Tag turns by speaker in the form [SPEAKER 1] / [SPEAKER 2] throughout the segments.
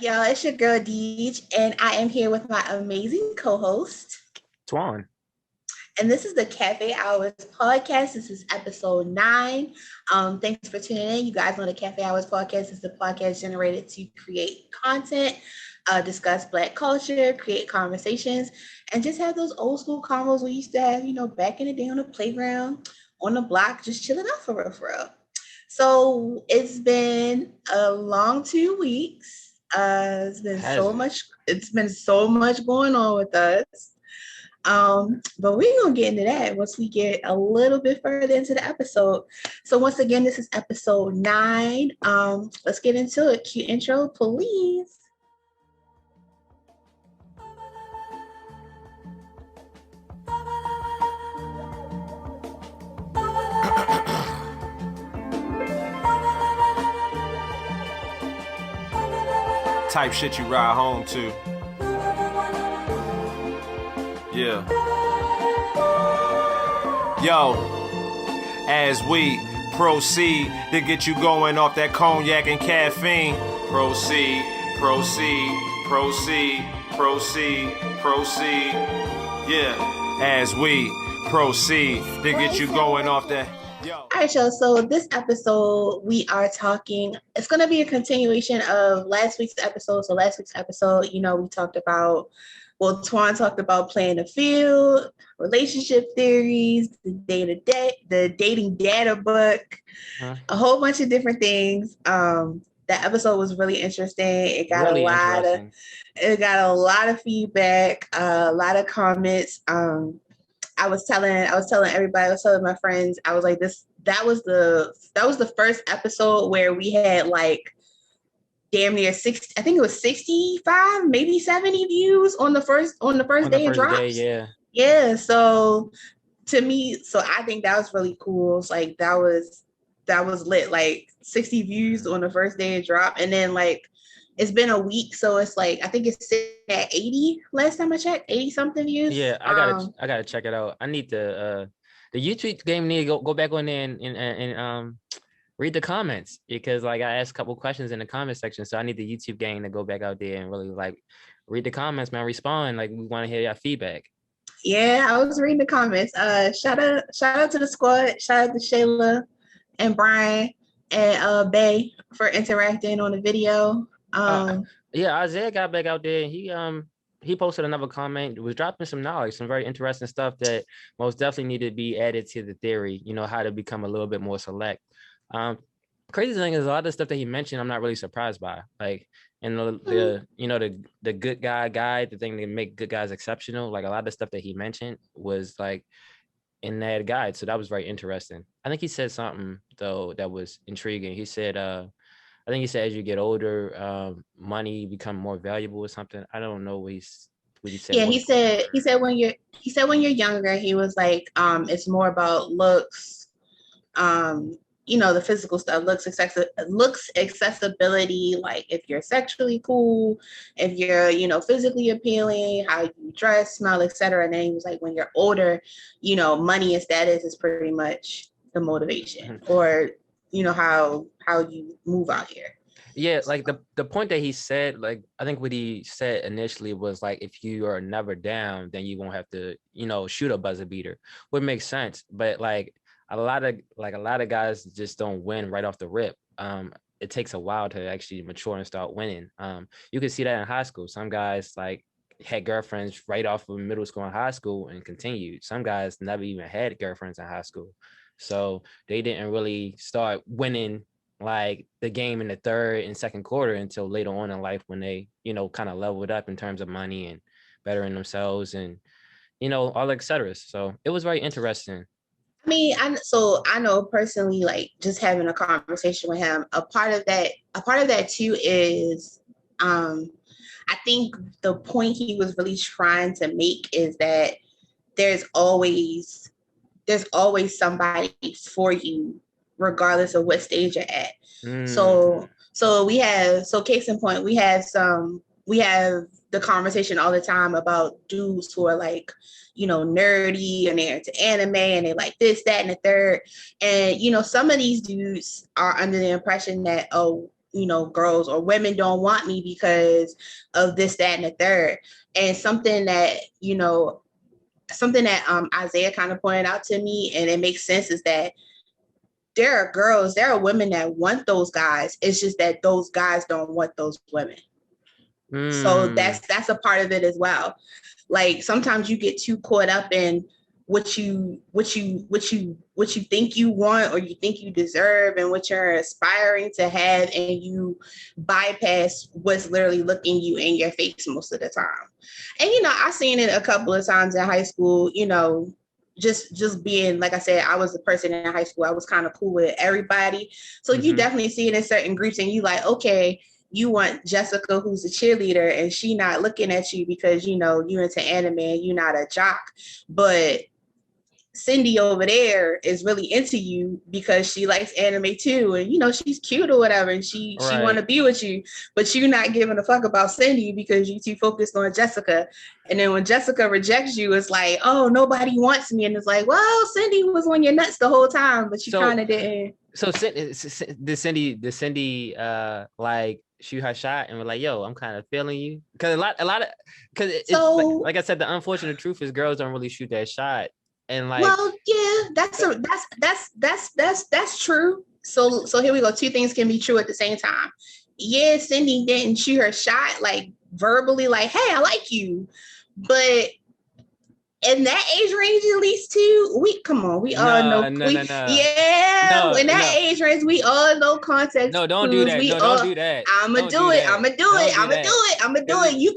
[SPEAKER 1] Y'all? It's your girl Deej, and I am here with my amazing co-host,
[SPEAKER 2] Twan.
[SPEAKER 1] and this is the Cafe Hours podcast. This is episode 9. Thanks for tuning in. You guys know the Cafe Hours podcast is the podcast generated to create content, discuss Black culture, create conversations, and just have those old school convos we used to have, back in the day on the playground, on the block, just chilling out for real. So it's been a long 2 weeks. It's been so much going on with us. But we're gonna get into that once we get a little bit further into the episode. So once again, this is episode 9. Let's get into it. Cue intro, please.
[SPEAKER 3] Type shit you ride home to. Yeah. Yo, as we proceed to get you going off that cognac and caffeine, proceed. Yeah, as we proceed to get you going off that.
[SPEAKER 1] Yo. All right, y'all. So this episode, we are talking, it's going to be a continuation of last week's episode. So last week's episode, we talked about, Twan talked about playing the field, relationship theories, the dating data book, a whole bunch of different things. That episode was really interesting. It got a lot of feedback, a lot of comments. I was telling everybody, I was telling my friends, I was like, that was the first episode where we had like damn near 60, I think it was 65, maybe 70 views on the first day it drops. Yeah. So to me, I think that was really cool. It's like that was lit, like 60 views on the first day it dropped. And then like it's been a week, so it's like I think it's sitting at 80 last time I checked, 80 something views.
[SPEAKER 2] Yeah, I gotta check it out. I need the YouTube game need to go back on there and read the comments, because like I asked a couple questions in the comment section, so I need the YouTube gang to go back out there and really like read the comments, man. Respond, like we want to hear your feedback.
[SPEAKER 1] Yeah, I was reading the comments. Shout out to the squad. Shout out to Shayla and Brian and Bay for interacting on the video.
[SPEAKER 2] Yeah, Isaiah got back out there. He posted another comment. It was dropping some knowledge, some very interesting stuff that most definitely needed to be added to the theory. How to become a little bit more select. Crazy thing is a lot of the stuff that he mentioned, I'm not really surprised by. Like, and the good guy guide, the thing that make good guys exceptional. Like a lot of the stuff that he mentioned was like in that guide. So that was very interesting. I think he said something though that was intriguing. He said, I think he said as you get older, money become more valuable or something. I don't know what he said.
[SPEAKER 1] Yeah, he said when you're younger, he was like, it's more about looks, the physical stuff, looks, accessibility, like if you're sexually cool, if you're, physically appealing, how you dress, smell, etc. And then he was like, when you're older, money and status is pretty much the motivation, or how you move out here.
[SPEAKER 2] Yeah, like the point that he said, like I think what he said initially was like, if you are never down, then you won't have to, shoot a buzzer beater, which makes sense. But like a lot of guys just don't win right off the rip. It takes a while to actually mature and start winning. You can see that in high school. Some guys like had girlfriends right off of middle school and high school and continued. Some guys never even had girlfriends in high school. So they didn't really start winning like the game in the third and second quarter until later on in life, when they, kind of leveled up in terms of money and bettering themselves and, all et cetera. So it was very interesting.
[SPEAKER 1] I mean, I know personally, like just having a conversation with him, a part of that too is, I think the point he was really trying to make is that there's always somebody for you, regardless of what stage you're at. So case in point, we have the conversation all the time about dudes who are like, nerdy and they're into anime and they like this, that, and the third. And, some of these dudes are under the impression that, oh, girls or women don't want me because of this, that, and the third. And something that Isaiah kind of pointed out to me, and it makes sense, is that there are women that want those guys. It's just that those guys don't want those women. So that's a part of it as well. Like sometimes you get too caught up in what you think you want or you think you deserve and what you're aspiring to have, and you bypass what's literally looking you in your face most of the time. And I've seen it a couple of times in high school, just being, like I said, I was the person in high school, I was kind of cool with everybody. So you definitely see it in certain groups, and you like, okay, you want Jessica, who's a cheerleader, and she not looking at you because you into anime and you're not a jock, but Cindy over there is really into you because she likes anime too, and she's cute or whatever, and she want to be with you, but you're not giving a fuck about Cindy because you too focused on Jessica. And then when Jessica rejects you, it's like, oh, nobody wants me, and it's like, well, Cindy was on your nuts the whole time, but you kind of didn't.
[SPEAKER 2] So did Cindy like shoot her shot and we're like, yo, I'm kind of feeling you? Because like I said, the unfortunate truth is girls don't really shoot that shot. And like,
[SPEAKER 1] well, yeah, that's true. So here we go. Two things can be true at the same time. Yeah, Cindy didn't shoot her shot like verbally, like, hey, I like you, but in that age range, at least too, we all know.
[SPEAKER 2] No.
[SPEAKER 1] Yeah, in that age range, we all know context.
[SPEAKER 2] No, don't do that. Don't do that.
[SPEAKER 1] I'ma do it. You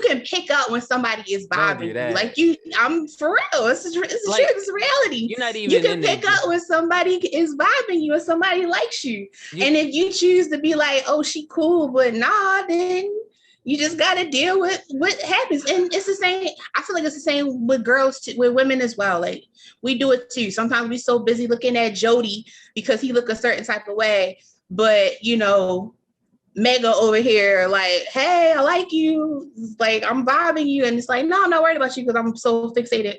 [SPEAKER 1] can pick up when somebody is vibing you. Like I'm for real. It's true. It's reality.
[SPEAKER 2] You're not even.
[SPEAKER 1] You can pick up when somebody is vibing you and somebody likes you. And if you choose to be like, oh, she cool, but nah, then you just got to deal with what happens. And it's the same. I feel like it's the same with girls, with women as well. Like we do it too. Sometimes we're so busy looking at Jody because he look a certain type of way. But, Mega over here, like, hey, I like you. Like, I'm vibing you. And it's like, no, I'm not worried about you because I'm so fixated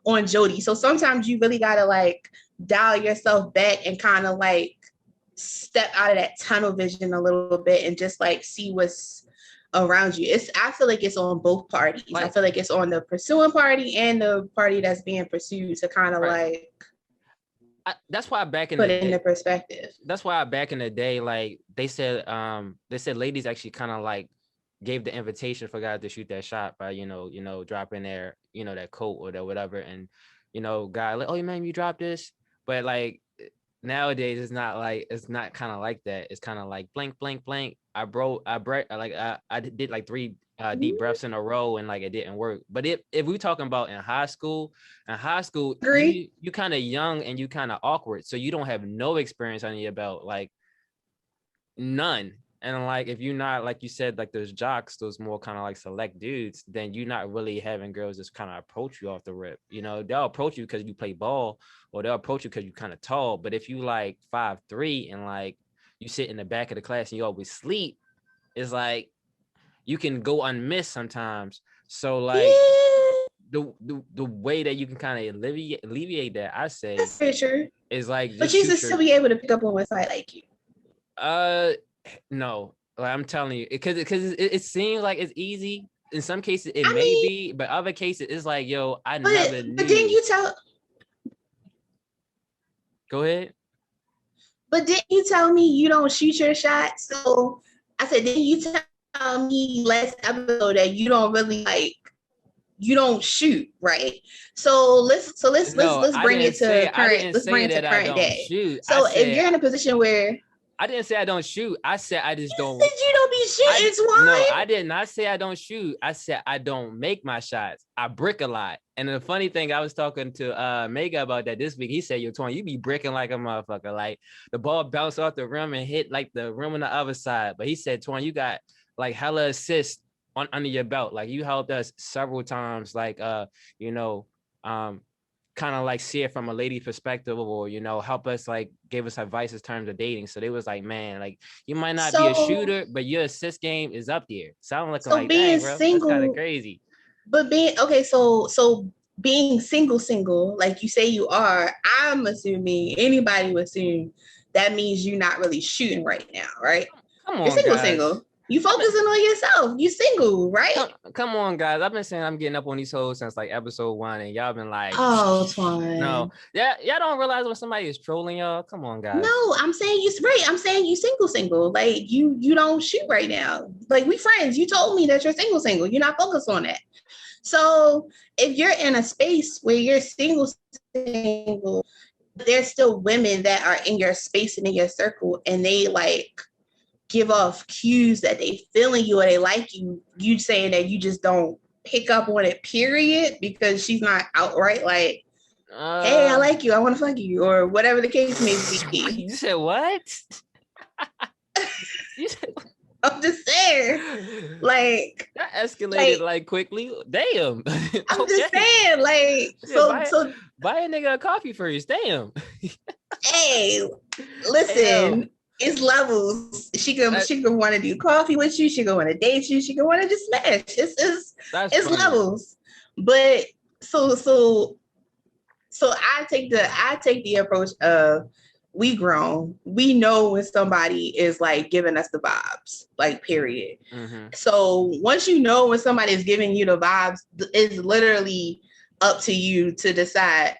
[SPEAKER 1] on Jody. So sometimes you really got to like dial yourself back and kind of like step out of that tunnel vision a little bit and just like see what's around you. I feel like it's on both parties. I feel like it's on the pursuing party and the party that's being pursued to kind of like
[SPEAKER 2] that's why back in
[SPEAKER 1] put it into perspective.
[SPEAKER 2] That's why back in the day, like they said ladies actually kind of like gave the invitation for guys to shoot that shot by dropping their that coat or that whatever, and guy like, oh man, you dropped this. But like nowadays it's not kind of like that. It's kind of like blank blank blank. I did like 3 deep breaths in a row and like it didn't work. But if we're talking about in high school, you kind of young and you kind of awkward, so you don't have no experience under your belt, like none. And like if you're not, like you said, like those jocks, those more kind of like select dudes, then you're not really having girls just kind of approach you off the rip. They'll approach you because you play ball, or they'll approach you because you're kind of tall. But if you like 5'3" and like you sit in the back of the class and you always sleep, it's like you can go unmissed sometimes. So like the way that you can kind of alleviate that, I say,
[SPEAKER 1] that's for sure,
[SPEAKER 2] is like,
[SPEAKER 1] but you should still be able to pick up on one side like you.
[SPEAKER 2] No, like I'm telling you, because it seems like it's easy. In some cases it may be, but other cases it's like, yo, never knew.
[SPEAKER 1] But didn't you tell?
[SPEAKER 2] Go ahead.
[SPEAKER 1] But didn't you tell me you don't shoot your shot? So I said, didn't you tell me last episode that you don't really you don't shoot, right? So let's bring it to current. Let's bring it to current day.
[SPEAKER 2] Shoot.
[SPEAKER 1] So if you're in a position where
[SPEAKER 2] I didn't say I don't shoot. I said I just don't.
[SPEAKER 1] Said you don't be shooting, Twan.
[SPEAKER 2] No, I did not say I don't shoot. I said I don't make my shots. I brick a lot. And the funny thing, I was talking to Mega about that this week. He said, yo, Twan, you be bricking like a motherfucker. Like the ball bounced off the rim and hit like the rim on the other side. But he said, Twan, you got like hella assists under your belt. Like you helped us several times, like kind of like see it from a lady perspective, or help us, like gave us advice in terms of dating. So they was like, man, like you might not be a shooter, but your assist game is up there. Sound like
[SPEAKER 1] being
[SPEAKER 2] bro,
[SPEAKER 1] single,
[SPEAKER 2] that's kind of crazy.
[SPEAKER 1] But so being single, like you say you are, I'm assuming, anybody would assume that means you're not really shooting right now, right?
[SPEAKER 2] Come
[SPEAKER 1] You're
[SPEAKER 2] on, guys.
[SPEAKER 1] single. You focusing on yourself. You single, right?
[SPEAKER 2] Come on, guys. I've been saying I'm getting up on these hoes since like episode 1, and y'all been like,
[SPEAKER 1] oh, Twan.
[SPEAKER 2] No, yeah, y'all don't realize when somebody is trolling y'all. Come on, guys.
[SPEAKER 1] No, I'm saying you right. I'm saying you single. Like you don't shoot right now. Like we friends. You told me that you're single. You're not focused on that. So if you're in a space where you're single, there's still women that are in your space and in your circle, and they like give off cues that they feeling you or they like you. You saying that you just don't pick up on it, period, because she's not outright like, hey, I like you, I want to fuck you, or whatever the case may be.
[SPEAKER 2] You said what? You said,
[SPEAKER 1] I'm just saying, like
[SPEAKER 2] that escalated like quickly. Damn.
[SPEAKER 1] I'm just saying, like, so
[SPEAKER 2] buy a nigga a coffee first. Damn.
[SPEAKER 1] Hey, listen.
[SPEAKER 2] Damn.
[SPEAKER 1] It's levels. She can want to do coffee with you. She can want to date you. She can want to just smash. It's levels. But so I take the approach of we grown. We know when somebody is like giving us the vibes, like period. Mm-hmm. So once you know when somebody is giving you the vibes, it's literally up to you to decide.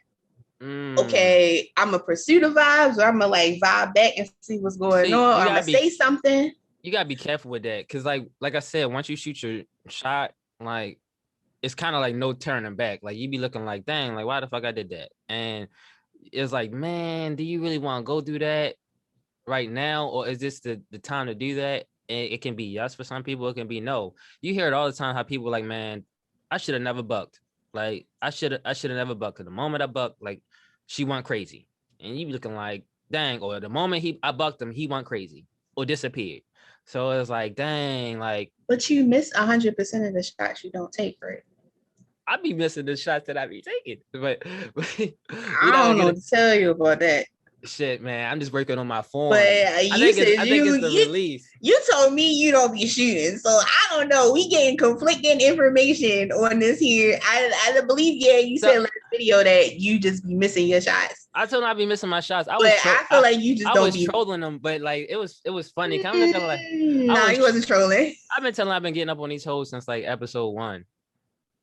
[SPEAKER 1] Okay, I'm gonna pursue the vibes, or I'm gonna like vibe back and see what's going on. Or I'm gonna say something.
[SPEAKER 2] You gotta be careful with that, because like I said, once you shoot your shot, like it's kind of like no turning back. Like you be looking like, dang, like why the fuck I did that? And it's like, man, do you really want to go do that right now, or is this the time to do that? And it can be yes for some people, it can be no. You hear it all the time how people like, man, I should have never bucked. Like I should have never bucked. Cause the moment I bucked, like she went crazy, and you be looking like, dang. Or the moment I bucked him, he went crazy or disappeared. So it's like, dang, like.
[SPEAKER 1] But you miss 100% of the shots you don't take, right?
[SPEAKER 2] I be missing the shots that I be taking, but
[SPEAKER 1] I don't know what to tell you about that.
[SPEAKER 2] Shit, man, I'm just working on my form.
[SPEAKER 1] But I think it's the
[SPEAKER 2] release.
[SPEAKER 1] You told me you don't be shooting, so I don't know. We getting conflicting information on this here. I believe, you said last video that you just be missing your shots.
[SPEAKER 2] I told him I be missing my shots.
[SPEAKER 1] I feel like you just don't be
[SPEAKER 2] trolling them, but like it was funny.
[SPEAKER 1] No, he wasn't trolling.
[SPEAKER 2] I've been telling I've been getting up on these hoes since like episode 1.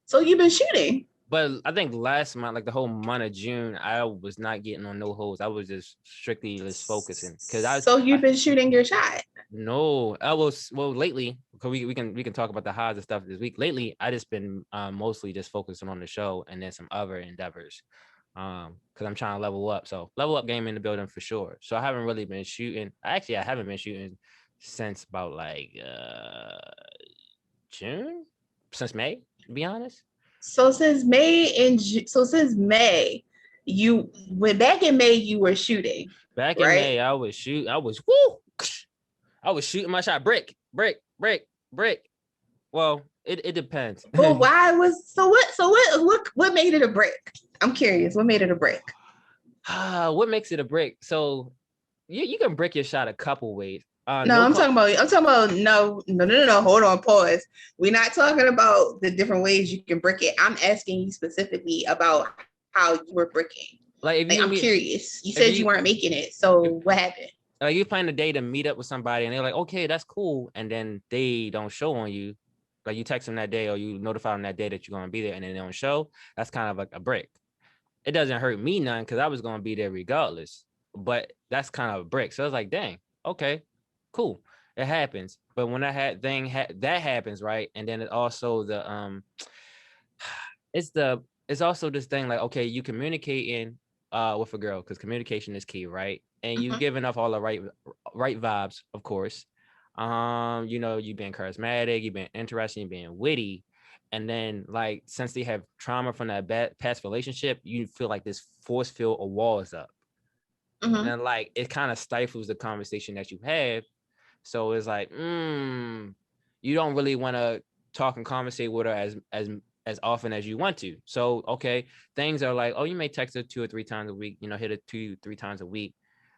[SPEAKER 1] So you've been shooting.
[SPEAKER 2] But I think last month, like the whole month of June, I was not getting on no hoes. I was just strictly just focusing.
[SPEAKER 1] So you've been shooting your shot?
[SPEAKER 2] No, lately, because we can talk about the highs and stuff this week. Lately, I just been mostly just focusing on the show and then some other endeavors. Because I'm trying to level up. So level up game in the building for sure. So I haven't really been shooting. Actually, I haven't been shooting since about like June, since May, to be honest.
[SPEAKER 1] So since May, you went back in May, you were shooting.
[SPEAKER 2] Back in May, I was shooting my shot. Brick. Well, it depends.
[SPEAKER 1] Well, what made it a brick? I'm curious. What made it a brick?
[SPEAKER 2] What makes it a brick? So you can brick your shot a couple ways.
[SPEAKER 1] I'm talking about no. Hold on, pause. We're not talking about the different ways you can brick it. I'm asking you specifically about how you were bricking. I'm curious. You said you weren't making it. So what happened?
[SPEAKER 2] Like you plan a day to meet up with somebody and they're like, okay, that's cool. And then they don't show on you. Like you text them that day or you notify them that day that you're going to be there and then they don't show. That's kind of like a brick. It doesn't hurt me none because I was going to be there regardless. But that's kind of a brick. So I was like, dang, okay. Cool, it happens. But when that happens, right? And then it also it's also this thing like, okay, you communicating with a girl because communication is key, right? And you giving off all the right vibes, of course. You've been charismatic, you've been interesting, you've been witty, and then like since they have trauma from that past relationship, you feel like this force field or wall is up, and like it kind of stifles the conversation that you have. So it's like, you don't really want to talk and conversate with her as often as you want to. So, okay, things are like, oh, you may text her 2 or 3 times a week, hit it 2-3 times a week.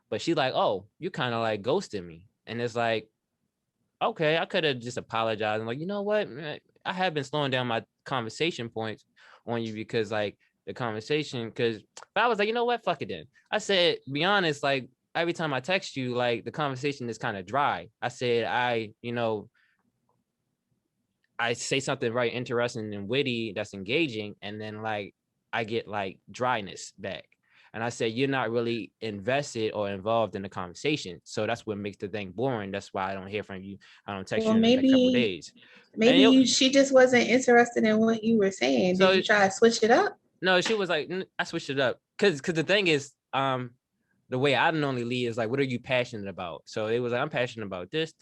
[SPEAKER 2] But she's like, oh, you kind of like ghosted me. And it's like, okay, I could have just apologized. I'm like, you know what? I have been slowing down my conversation points on you because like the conversation, but I was like, you know what? Fuck it then. I said, be honest, like, every time I text you, like the conversation is kind of dry. I said, I say something very interesting and witty that's engaging, and then like I get like dryness back. And I said, you're not really invested or involved in the conversation. So that's what makes the thing boring. That's why I don't hear from you. I don't text
[SPEAKER 1] Well,
[SPEAKER 2] you in a couple of days.
[SPEAKER 1] she just wasn't interested in what you were saying.
[SPEAKER 2] So,
[SPEAKER 1] did you try to switch it up?
[SPEAKER 2] No, she was like, I switched it up. Cause the thing is, the way I normally lead is like, what are you passionate about? So it was like, I'm passionate about this.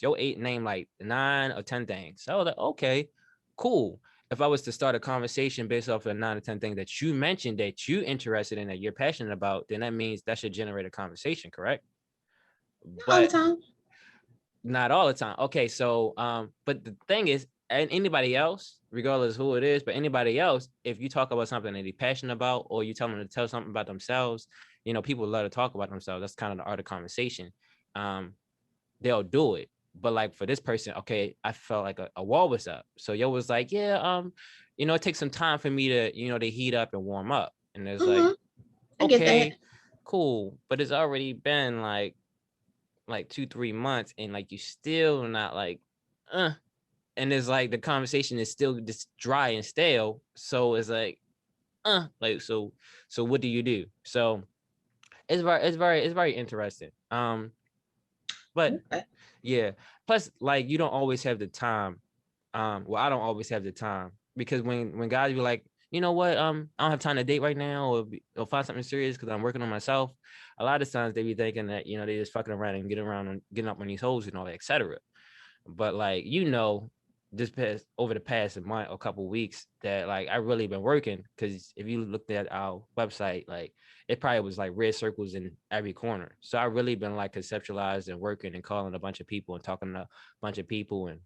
[SPEAKER 2] Your 8 name like 9 or 10 things. So I was like, okay, cool. If I was to start a conversation based off of 9 or 10 things that you mentioned that you interested in, that you're passionate about, then that means that should generate a conversation, correct?
[SPEAKER 1] All the time.
[SPEAKER 2] Not all the time. Okay, so but the thing is, and anybody else, regardless who it is, but anybody else, if you talk about something that they're passionate about, or you tell them to tell something about themselves, people love to talk about themselves. That's kind of the art of conversation. They'll do it. But like for this person, okay, I felt like a wall was up. So yo was like, yeah, it takes some time for me to, to heat up and warm up. And it's like, okay, cool. But it's already been like 2-3 months, and like you still not like, and it's like the conversation is still just dry and stale. So it's like, so what do you do? So it's very interesting. But yeah. Plus, like, you don't always have the time. Well, I don't always have the time, because when guys be like, you know what, I don't have time to date right now, or find something serious because I'm working on myself. A lot of times they be thinking that, they just fucking around and getting up on these hoes and all that, etc. But like, over the past month or couple weeks, that like I really been working, because if you looked at our website, like it probably was like red circles in every corner. So I really been like conceptualized and working and calling a bunch of people and talking to a bunch of people, and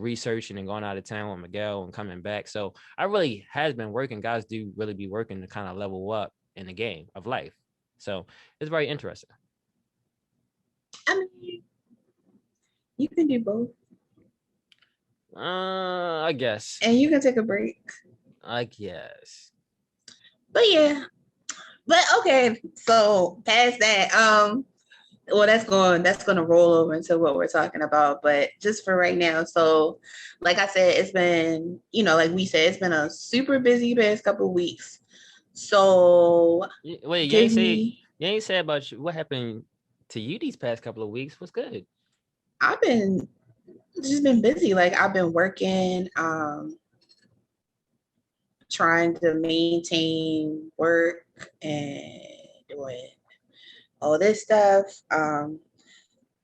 [SPEAKER 2] researching and going out of town with Miguel and coming back. So I really has been working. Guys do really be working to kind of level up in the game of life. So it's very interesting.
[SPEAKER 1] I mean, you can do both.
[SPEAKER 2] I guess.
[SPEAKER 1] And you can take a break.
[SPEAKER 2] I guess.
[SPEAKER 1] But yeah. But okay, so past that, well, that's going to roll over into what we're talking about. But just for right now, so like I said, it's been, like we said, it's been a super busy past couple of weeks. So
[SPEAKER 2] wait, you ain't say about what happened to you these past couple of weeks. What's good?
[SPEAKER 1] I've been just been busy. Like I've been working, trying to maintain work and doing all this stuff.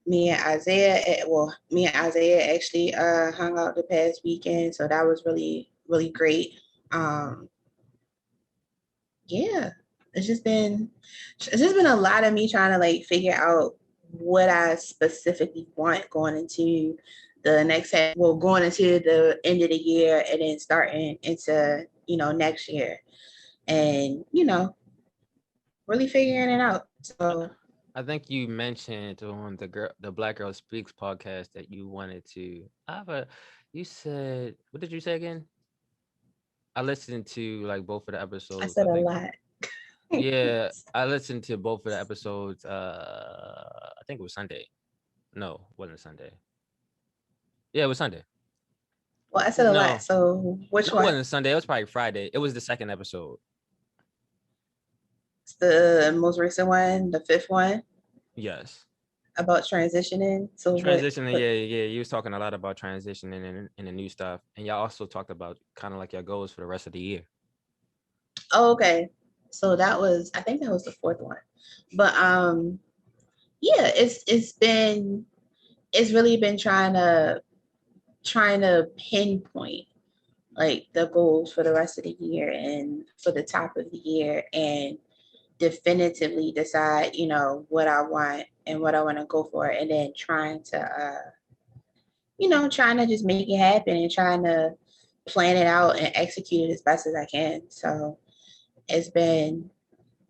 [SPEAKER 1] Me and Isaiah actually hung out the past weekend, so that was really, really great. Yeah, it's just been a lot of me trying to like figure out what I specifically want going into the next going into the end of the year, and then starting into next year, and really figuring it out. So
[SPEAKER 2] I think you mentioned on the Black Girl Speaks podcast that you wanted to you said, what did you say again? I listened to like both of the episodes.
[SPEAKER 1] I said a lot.
[SPEAKER 2] Yeah, I listened to both of the episodes. I think it was Sunday. No, it wasn't Sunday. Yeah, it was Sunday.
[SPEAKER 1] Well, I said a lot. So which one?
[SPEAKER 2] It wasn't Sunday. It was probably Friday. It was the second episode.
[SPEAKER 1] It's the most recent one, the 5th one.
[SPEAKER 2] Yes.
[SPEAKER 1] About transitioning. So
[SPEAKER 2] transitioning, yeah. You was talking a lot about transitioning and the new stuff, and y'all also talked about kind of like your goals for the rest of the year.
[SPEAKER 1] Oh, okay. So I think that was the 4th one. But yeah, it's really been trying to pinpoint like the goals for the rest of the year and for the top of the year, and definitively decide, what I want and what I want to go for, and then trying to just make it happen and trying to plan it out and execute it as best as I can. So it's been,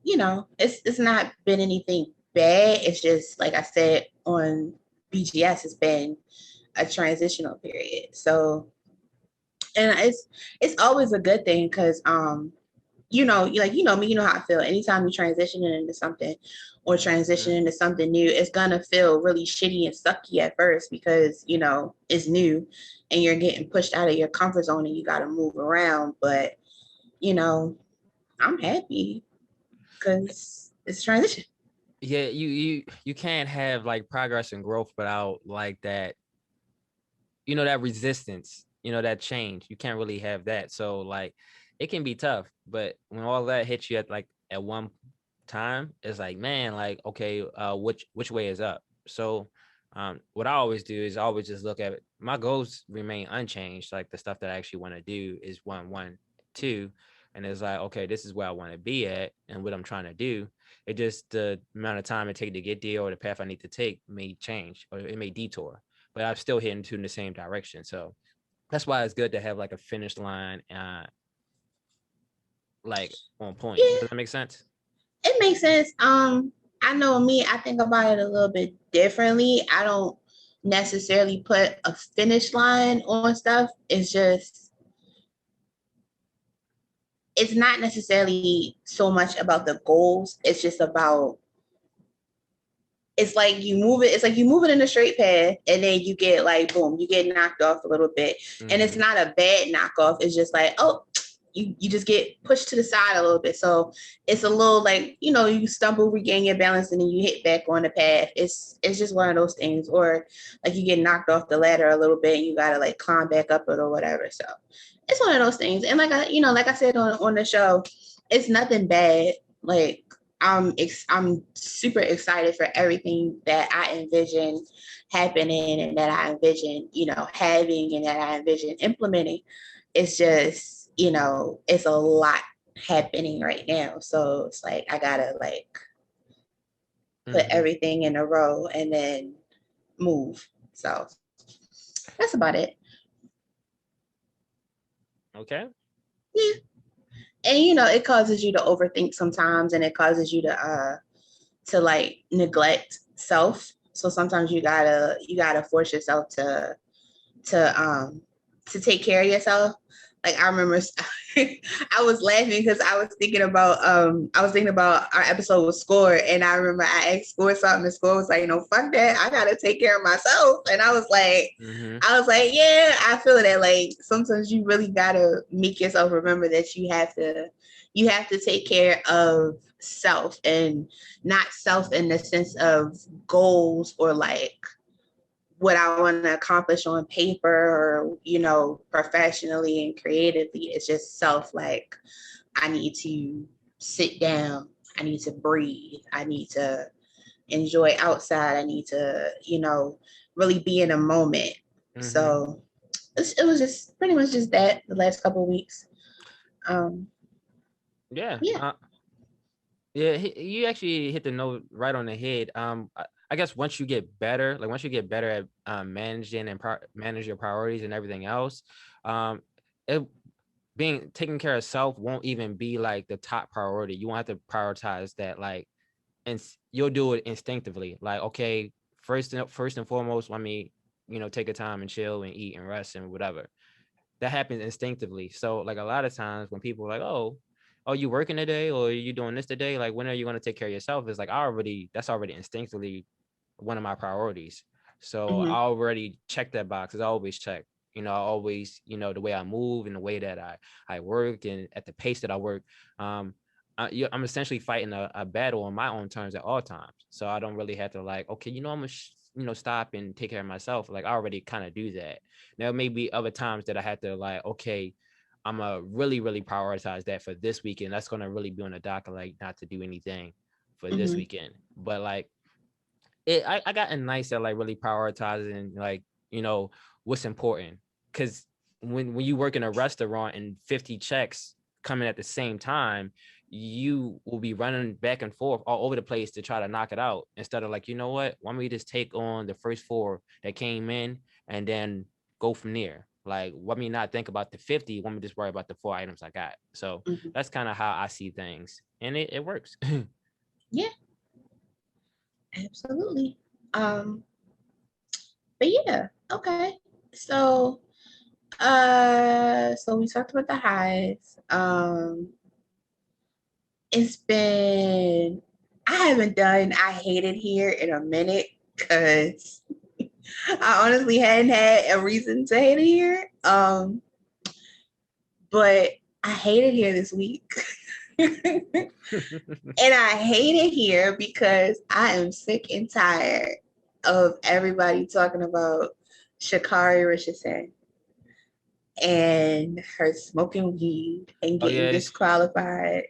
[SPEAKER 1] it's not been anything bad. It's just, like I said on BGS, it's been a transitional period. So, and it's always a good thing, because, me, you know how I feel. Anytime you transition into something, or transition into something new, it's gonna feel really shitty and sucky at first because, you know, it's new and you're getting pushed out of your comfort zone and you gotta move around. But, you know, I'm happy because it's transition.
[SPEAKER 2] Yeah, you can't have like progress and growth without like that, you know, that resistance, you know, that change. You can't really have that. So like it can be tough, but when all that hits you at one time, it's like, man, like, okay, which way is up? So what I always do is I always just look at it. My goals remain unchanged. Like the stuff that I actually want to do is one, two. And it's like, okay, this is where I want to be at and what I'm trying to do. It just the amount of time it take to get there or the path I need to take may change or it may detour, but I'm still heading to in the same direction. So that's why it's good to have like a finish line, like on point.
[SPEAKER 1] Yeah,
[SPEAKER 2] Does that make sense?
[SPEAKER 1] it makes sense. I know me, I think about it a little bit differently. I don't necessarily put a finish line on stuff. It's not necessarily so much about the goals. It's just about, it's like you move it. It's like you move it in a straight path and then you get like, boom, you get knocked off a little bit. And it's not a bad knockoff. It's just like, oh, you just get pushed to the side a little bit. So it's a little like, you know, you stumble, regain your balance, and then you hit back on the path. It's just one of those things. Or like you get knocked off the ladder a little bit and you gotta like climb back up it or whatever. So it's one of those things. And like like I said on the show, it's nothing bad. Like I'm super excited for everything that I envision happening and that I envision, you know, having and that I envision implementing. It's just, you know, it's a lot happening right now. So it's like I gotta like put everything in a row and then move. So that's about it.
[SPEAKER 2] Okay.
[SPEAKER 1] Yeah. And you know, it causes you to overthink sometimes and it causes you to like neglect self. So sometimes you gotta force yourself to take care of yourself. Like I remember I was laughing because I was thinking about our episode with Score, and I remember I asked Score something and Score was like, no, fuck that, I gotta take care of myself. And I was like, yeah, I feel that like sometimes you really gotta make yourself remember that you have to take care of self, and not self in the sense of goals or like what I want to accomplish on paper or, you know, professionally and creatively. It's just self, like I need to sit down, I need to breathe, I need to enjoy outside, I need to, you know, really be in a moment. So it was just pretty much just that the last couple of weeks.
[SPEAKER 2] Yeah.
[SPEAKER 1] Yeah.
[SPEAKER 2] Yeah, you actually hit the note right on the head. I guess once you get better, like once you get better at managing and manage your priorities and everything else, it taking care of self won't even be like the top priority. You won't have to prioritize that, like, and you'll do it instinctively. Like, okay, first and foremost, let me, you know, take a time and chill and eat and rest and whatever. That happens instinctively. So like a lot of times when people are like, oh, you working today or you doing this today? Like, when are you going to take care of yourself? It's like, that's already instinctively one of my priorities. So I already check that box. It's always checked. You know, I always, you know, the way I move and the way that I work and at the pace that I work. I'm essentially fighting a battle on my own terms at all times. So I don't really have to like, okay, you know, I'm gonna you know, stop and take care of myself. Like I already kind of do that. There may be other times that I had to like, okay, I'm gonna really, really prioritize that for this weekend. That's gonna really be on the docket, like not to do anything for this weekend. But like I gotten nice at like really prioritizing like, you know, what's important. Cause when you work in a restaurant and 50 checks coming at the same time, you will be running back and forth all over the place to try to knock it out instead of like, you know what, why don't we just take on the first 4 that came in and then go from there. Like, let me not think about the 50, let me just worry about the 4 items I got. So that's kind of how I see things, and it works.
[SPEAKER 1] Yeah, absolutely. But yeah, okay. So so we talked about the highs. It's been I haven't done I Hate It Here in a minute because I honestly hadn't had a reason to hate it here. But I hate it here this week. And I hate it here because I am sick and tired of everybody talking about Sha'Carri Richardson and her smoking weed and
[SPEAKER 2] Oh
[SPEAKER 1] getting
[SPEAKER 2] yeah,
[SPEAKER 1] disqualified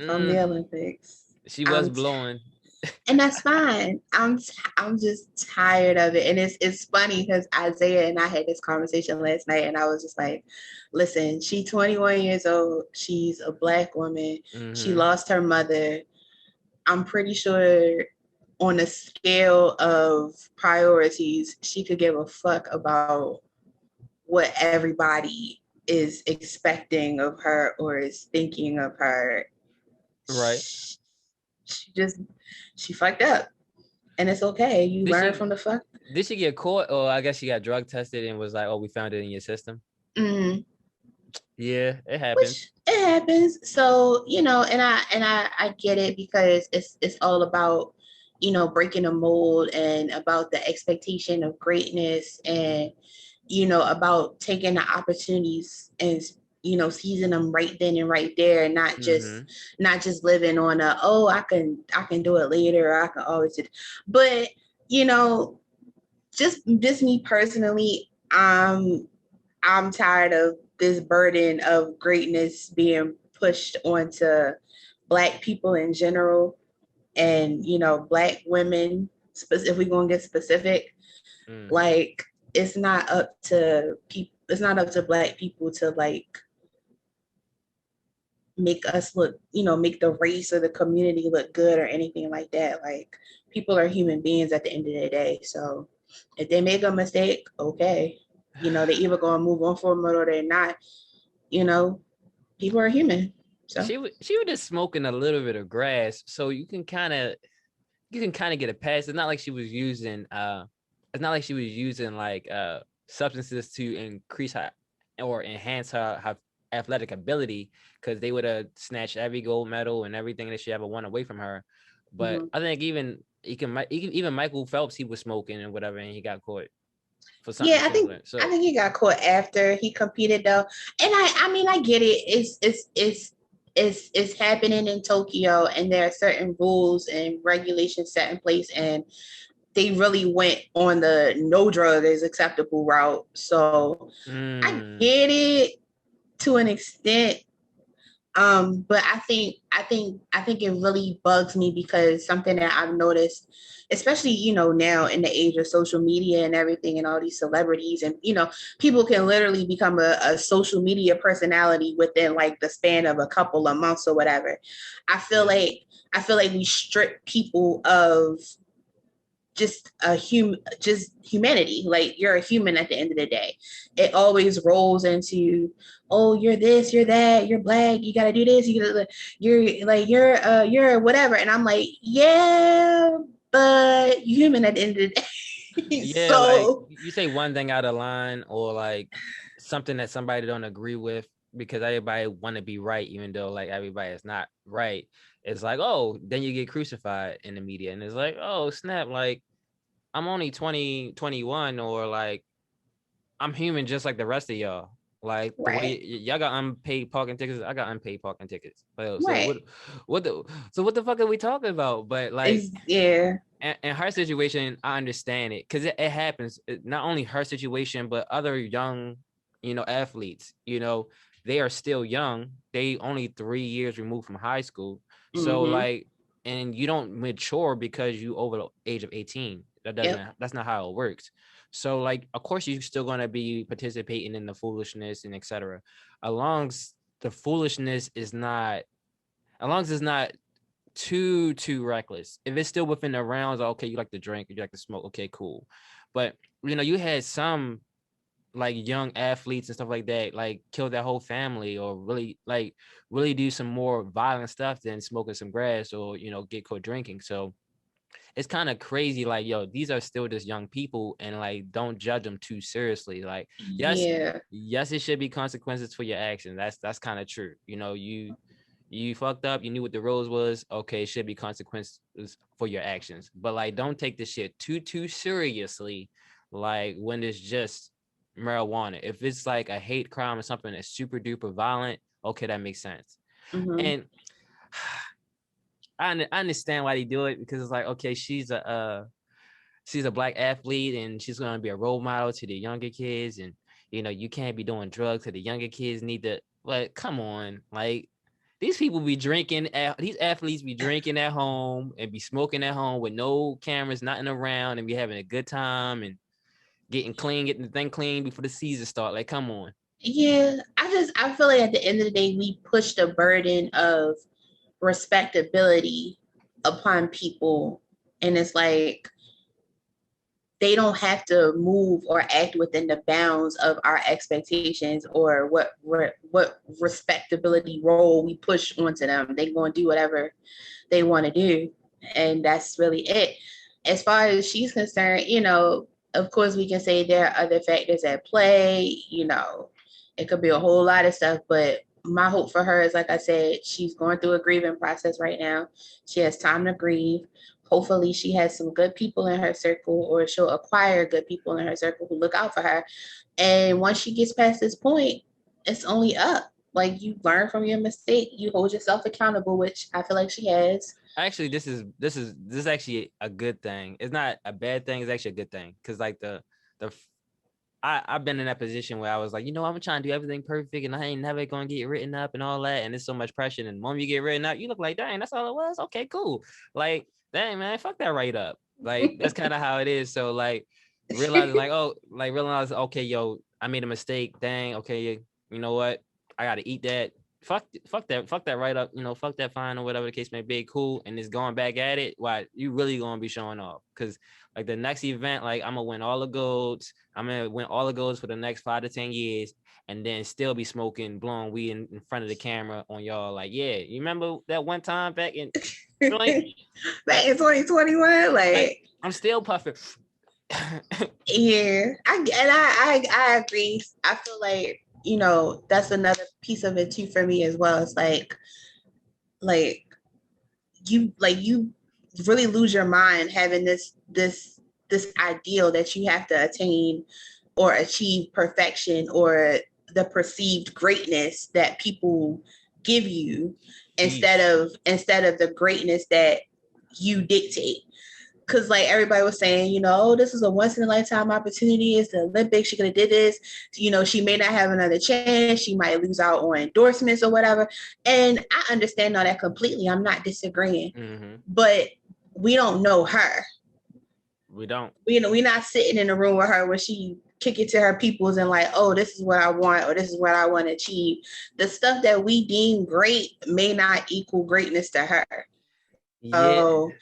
[SPEAKER 1] from the Olympics.
[SPEAKER 2] she was blowing.
[SPEAKER 1] And that's fine. I'm just tired of it. And it's funny because Isaiah and I had this conversation last night, and I was just like, listen, she's 21 years old. She's a Black woman. She lost her mother. I'm pretty sure on a scale of priorities, she could give a fuck about what everybody is expecting of her or is thinking of her.
[SPEAKER 2] Right.
[SPEAKER 1] She fucked up. And it's okay. You learn from the fuck.
[SPEAKER 2] Did she get caught? Or I guess she got drug tested and was like, oh, we found it in your system.
[SPEAKER 1] Mm-hmm.
[SPEAKER 2] Yeah, it happens.
[SPEAKER 1] It happens. So, and I get it because it's all about, breaking a mold and about the expectation of greatness and, about taking the opportunities and, seizing them right then and right there, and not just living on I can do it later, or I can always do it. But, just me personally, I'm tired of this burden of greatness being pushed onto Black people in general, and Black women. If we're gonna get specific, like it's not up to people. It's not up to Black people to like make us look, make the race or the community look good or anything like that. Like, people are human beings at the end of the day. So if they make a mistake, okay. They either gonna move on from it or they're not. People are human. So
[SPEAKER 2] she was just smoking a little bit of grass, so you can kind of get a pass. It's not like she was using like substances to increase her or enhance her athletic ability, because they would have snatched every gold medal and everything that she ever won away from her. But I think even Michael Phelps, he was smoking and whatever, and he got caught for something similar.
[SPEAKER 1] I think he got caught after he competed though. And I mean I get it. It's happening in Tokyo, and there are certain rules and regulations set in place, and they really went on the no drug is acceptable route. So I get it to an extent. But I think it really bugs me because something that I've noticed, especially, now in the age of social media and everything and all these celebrities, and, people can literally become a social media personality within like the span of a couple of months or whatever. I feel like we strip people of just humanity. Like, you're a human at the end of the day. It always rolls into, oh, you're this, you're that, you're Black, you gotta do this, you're whatever. And I'm like, yeah, but you're human at the end of the day.
[SPEAKER 2] Yeah,
[SPEAKER 1] so
[SPEAKER 2] like you say one thing out of line, or like something that somebody don't agree with, because everybody want to be right, even though like everybody is not right. It's like, oh, then you get crucified in the media, and it's like, oh snap, like I'm only 20, 21, or like I'm human just like the rest of y'all. Like the way y'all got unpaid parking tickets, I got unpaid parking tickets. So what the fuck are we talking about? But like,
[SPEAKER 1] yeah.
[SPEAKER 2] And her situation, I understand it, because it happens. Not only her situation, but other young, athletes. They are still young. They only 3 years removed from high school. So like, and you don't mature because you over the age of 18. That's not how it works. So like, of course, you're still gonna be participating in the foolishness and etc. As long as the foolishness is not, as long as it's not too reckless. If it's still within the rounds, okay, you like to drink, you like to smoke, okay, cool. But you had some like young athletes and stuff like that, like kill their whole family, or really do some more violent stuff than smoking some grass, or get caught drinking. So it's kind of crazy. Like, yo, these are still just young people, and like, don't judge them too seriously. Like, yes, it should be consequences for your actions. That's kind of true. You fucked up. You knew what the rules was. Okay, should be consequences for your actions. But like, don't take this shit too seriously. Like when it's just marijuana. If it's like a hate crime or something that's super duper violent, okay, that makes sense.
[SPEAKER 1] Mm-hmm.
[SPEAKER 2] And I understand why they do it, because it's like, okay, she's a Black athlete and she's gonna be a role model to the younger kids, and you can't be doing drugs, so the younger kids need to. Like, come on, like these people be drinking these athletes be drinking at home and be smoking at home with no cameras, nothing around, and be having a good time and getting the thing clean before the season start. Like, come on.
[SPEAKER 1] Yeah, I feel like at the end of the day, we push the burden of respectability upon people, and it's like they don't have to move or act within the bounds of our expectations or what respectability role we push onto them. They're going to do whatever they want to do, and that's really it. As far as she's concerned, of course we can say there are other factors at play. It could be a whole lot of stuff, but my hope for her is, like I said, she's going through a grieving process right now. She has time to grieve. Hopefully she has some good people in her circle, or she'll acquire good people in her circle who look out for her. And once she gets past this point, it's only up. Like, you learn from your mistake, you hold yourself accountable, which I feel like she has.
[SPEAKER 2] Actually, this is actually a good thing. It's not a bad thing. It's actually a good thing, because like I've been in that position where I was like, I'm trying to do everything perfect and I ain't never gonna get written up and all that, and there's so much pressure. And the moment you get written up, you look like, dang, that's all it was. Okay, cool. Like, dang, man, fuck that right up. Like, that's kind of how it is. So like, realize, okay, yo, I made a mistake. Dang, okay, you know what? I gotta eat that. Fuck that right up. Fuck that fine, or whatever the case may be. Cool. And it's going back at it. Why you really gonna be showing off? Because like the next event, like I'm gonna win all the golds. I'm gonna win all the golds for the next 5 to 10 years, and then still be smoking, blowing weed in front of the camera on y'all. Like, yeah, you remember that one time back in
[SPEAKER 1] back in 2021? Like
[SPEAKER 2] I'm still puffing.
[SPEAKER 1] Yeah, I agree. I feel like, that's another piece of it too for me as well. It's like you really lose your mind having this ideal that you have to attain or achieve perfection or the perceived greatness that people give you instead of the greatness that you dictate. Because like everybody was saying, this is a once in a lifetime opportunity. It's the Olympics. She could have did this. She may not have another chance. She might lose out on endorsements or whatever. And I understand all that completely. I'm not disagreeing.
[SPEAKER 2] Mm-hmm.
[SPEAKER 1] But we don't know her.
[SPEAKER 2] We don't.
[SPEAKER 1] We're not sitting in a room with her when she kick it to her peoples and like, oh, this is what I want, or this is what I want to achieve. The stuff that we deem great may not equal greatness to her.
[SPEAKER 2] Yeah.
[SPEAKER 1] So,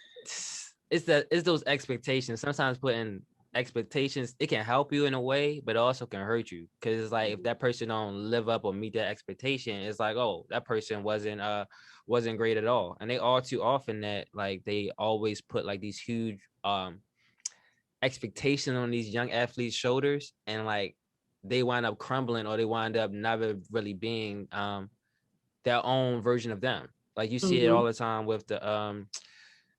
[SPEAKER 2] it's those expectations. Sometimes putting expectations, it can help you in a way, but it also can hurt you, because it's like if that person don't live up or meet that expectation, it's like, oh, that person wasn't great at all. And they all too often that like they always put like these huge expectations on these young athletes' shoulders, and like they wind up crumbling, or they wind up never really being their own version of them. Like you see it all the time with the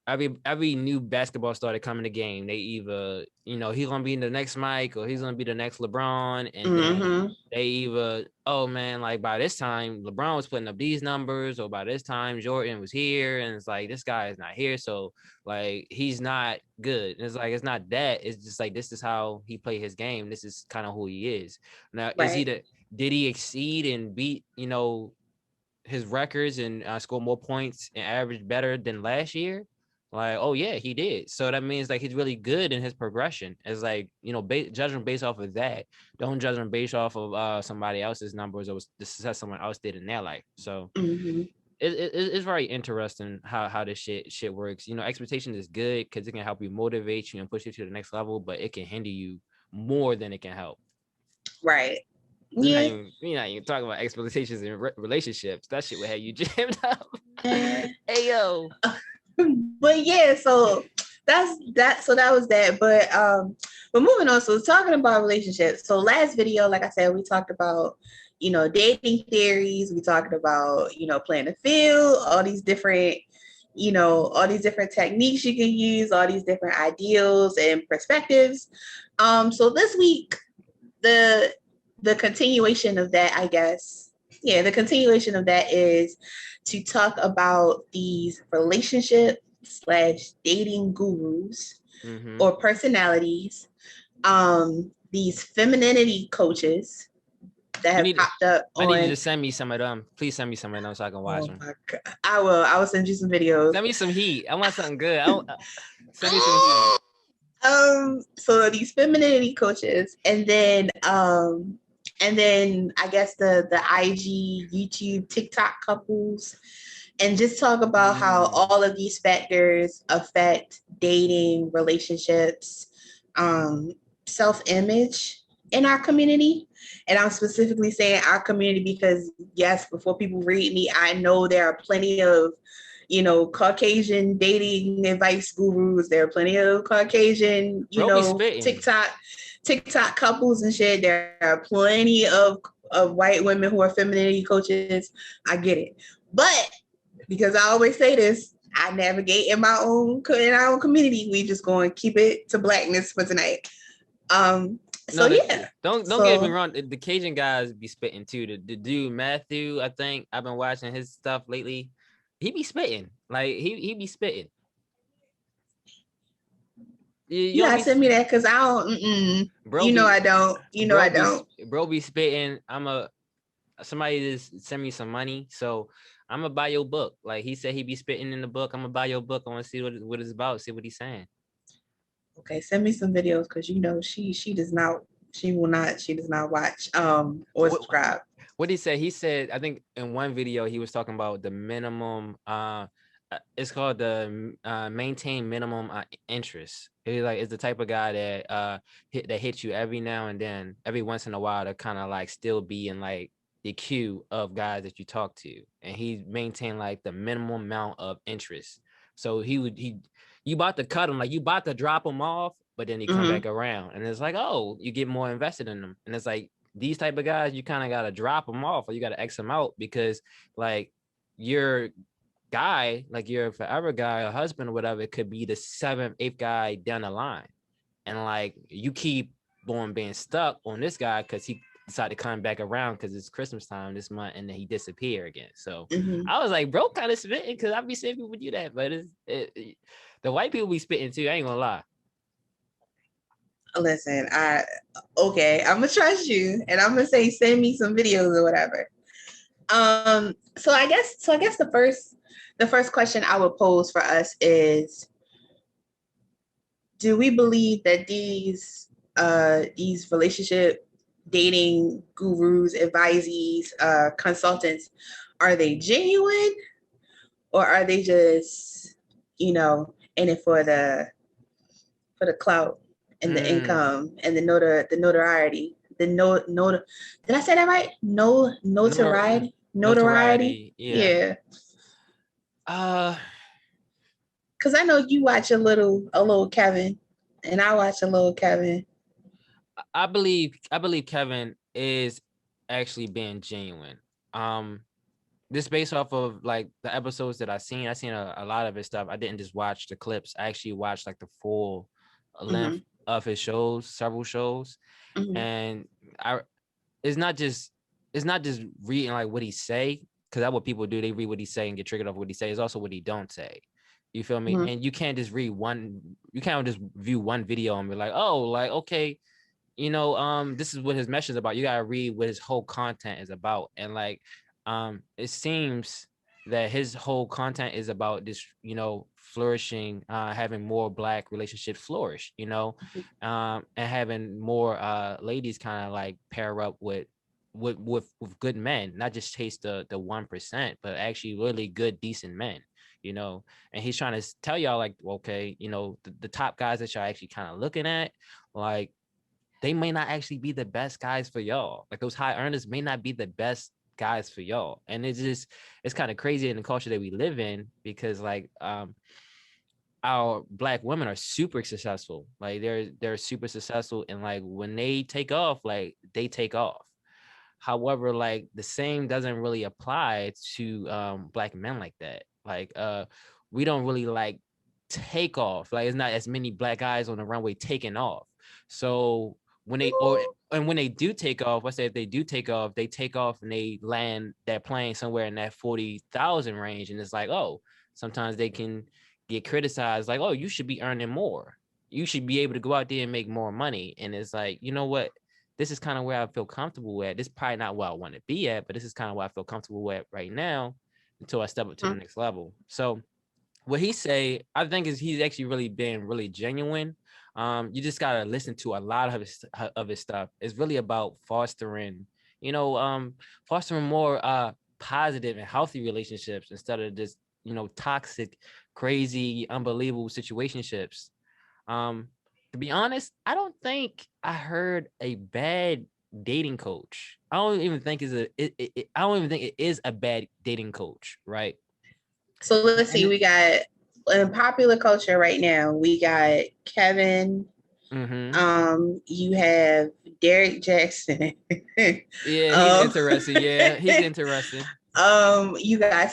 [SPEAKER 2] every new basketball star that come in the game, they either, he's gonna be the next Mike or he's gonna be the next LeBron, and then they either, oh man, like by this time LeBron was putting up these numbers, or by this time Jordan was here, and it's like this guy is not here, so like he's not good. And it's like, it's not that, it's just like this is how he played his game. This is kind of who he is now. Right. Did he exceed and beat his records and score more points and average better than last year? Like, oh yeah, he did. So that means like he's really good in his progression. It's like, judge him based off of that. Don't judge him based off of somebody else's numbers or the success someone else did in their life. So it's very interesting how this shit works. Expectation is good because it can help you motivate you and push you to the next level, but it can hinder you more than it can help.
[SPEAKER 1] Right.
[SPEAKER 2] Yeah. We're not even talking about expectations in relationships. That shit would have you jammed up. Hey yo.
[SPEAKER 1] But yeah, so that's that. So that was that. But moving on. So talking about relationships. So last video, like I said, we talked about, dating theories. We talked about, playing the field, all these different techniques you can use, all these different ideals and perspectives. So this week, the continuation of that, I guess. Yeah, the continuation of that is to talk about these relationship/dating gurus or personalities, these femininity coaches that have popped up on.
[SPEAKER 2] I need you to send me some of them. Please send me some of them so I can watch them.
[SPEAKER 1] My God. I will send you some videos.
[SPEAKER 2] Send me some heat. I want something good. Send me some heat.
[SPEAKER 1] So these femininity coaches, and then I guess the IG, YouTube, TikTok couples, and just talk about how all of these factors affect dating, relationships, self-image in our community. And I'm specifically saying our community because, yes, before people read me, I know there are plenty of Caucasian dating advice gurus. There are plenty of Caucasian, TikTok couples and shit. There are plenty of white women who are femininity coaches. I get it. But because I always say this, I navigate in our own community. We just going to keep it to blackness for tonight.
[SPEAKER 2] Don't get me wrong. The Cajun guys be spitting too. The dude Matthew, I think I've been watching his stuff lately. He be spitting. Like he be spitting.
[SPEAKER 1] Yeah, send me that because I don't. Bro, I don't. I don't.
[SPEAKER 2] Bro be spitting. Somebody just send me some money, so I'm gonna buy your book. Like he said, he be spitting in the book. I'm gonna buy your book. I want to see what it's about. See what he's saying.
[SPEAKER 1] Okay, send me some videos because she does not watch or subscribe.
[SPEAKER 2] What he said? He said, I think in one video he was talking about the minimum. It's called the maintain minimum interest. It's the type of guy that hits you every now and then, every once in a while, to kind of like still be in like the queue of guys that you talk to, and he maintained like the minimum amount of interest. So you about to cut him, like you about to drop him off, but then he come back around, and it's like, oh, you get more invested in them, and it's like these type of guys, you kind of got to drop them off, or you got to X them out, because like your guy, like your forever guy, a husband or whatever, it could be the 7th, 8th guy down the line, and like you keep on being stuck on this guy because he decided to come back around because it's Christmas time this month, and then he disappear again. So I was like, bro, kind of spitting, because I be seeing people do that, but the white people be spitting too. I ain't gonna lie.
[SPEAKER 1] Listen, I'm gonna trust you, and I'm gonna say send me some videos or whatever. So I guess the first question I would pose for us is, do we believe that these relationship dating gurus, advisees, consultants, are they genuine, or are they just in it for the clout and the income and the notoriety? Did I say that right? Notoriety. Yeah. Because I know you watch a little Kevin, and I watch a little Kevin.
[SPEAKER 2] I believe Kevin is actually being genuine. This based off of like the episodes that I seen a lot of his stuff. I didn't just watch the clips. I actually watched like the full length of his shows, several shows. And it's not just reading like what he say, because that's what people do. They read what he say and get triggered off what he say. It's also what he don't say. You feel me? And you can't just view one video and be like, oh, like, okay, this is what his message is about. You gotta read what his whole content is about. And like, it seems that his whole content is about this, flourishing, having more Black relationships flourish, and having more ladies kind of like pair up with good men, not just chase the 1%, but actually really good, decent men, and he's trying to tell y'all like, okay, the top guys that y'all actually kind of looking at, like, they may not actually be the best guys for y'all. Like those high earners may not be the best guys for y'all. And it's kind of crazy in the culture that we live in, because like our Black women are super successful. Like they're super successful, and like when they take off, like they take off. However, like the same doesn't really apply to Black men like that. Like we don't really like take off. Like it's not as many Black guys on the runway taking off. So when they and when they do take off, let's say if they do take off, they take off and they land that plane somewhere in that 40,000 range, and it's like, oh, sometimes they can get criticized, like, oh, you should be earning more. You should be able to go out there and make more money. And it's like, you know what? This is kind of where I feel comfortable at. This is probably not where I want to be at, but this is kind of where I feel comfortable at right now until I step up to the next level. So what he say, I think is he's actually really been really genuine. You just gotta listen to a lot of his stuff. It's really about fostering, fostering more positive and healthy relationships instead of just, toxic, crazy, unbelievable situationships. To be honest, I don't think I heard a bad dating coach. I don't even think I don't even think it is a bad dating coach, right?
[SPEAKER 1] So let's see. We got in popular culture right now. We got Kevin.
[SPEAKER 2] Mm-hmm.
[SPEAKER 1] You have Derek Jackson.
[SPEAKER 2] Yeah, he's interesting. Yeah, he's interesting.
[SPEAKER 1] You got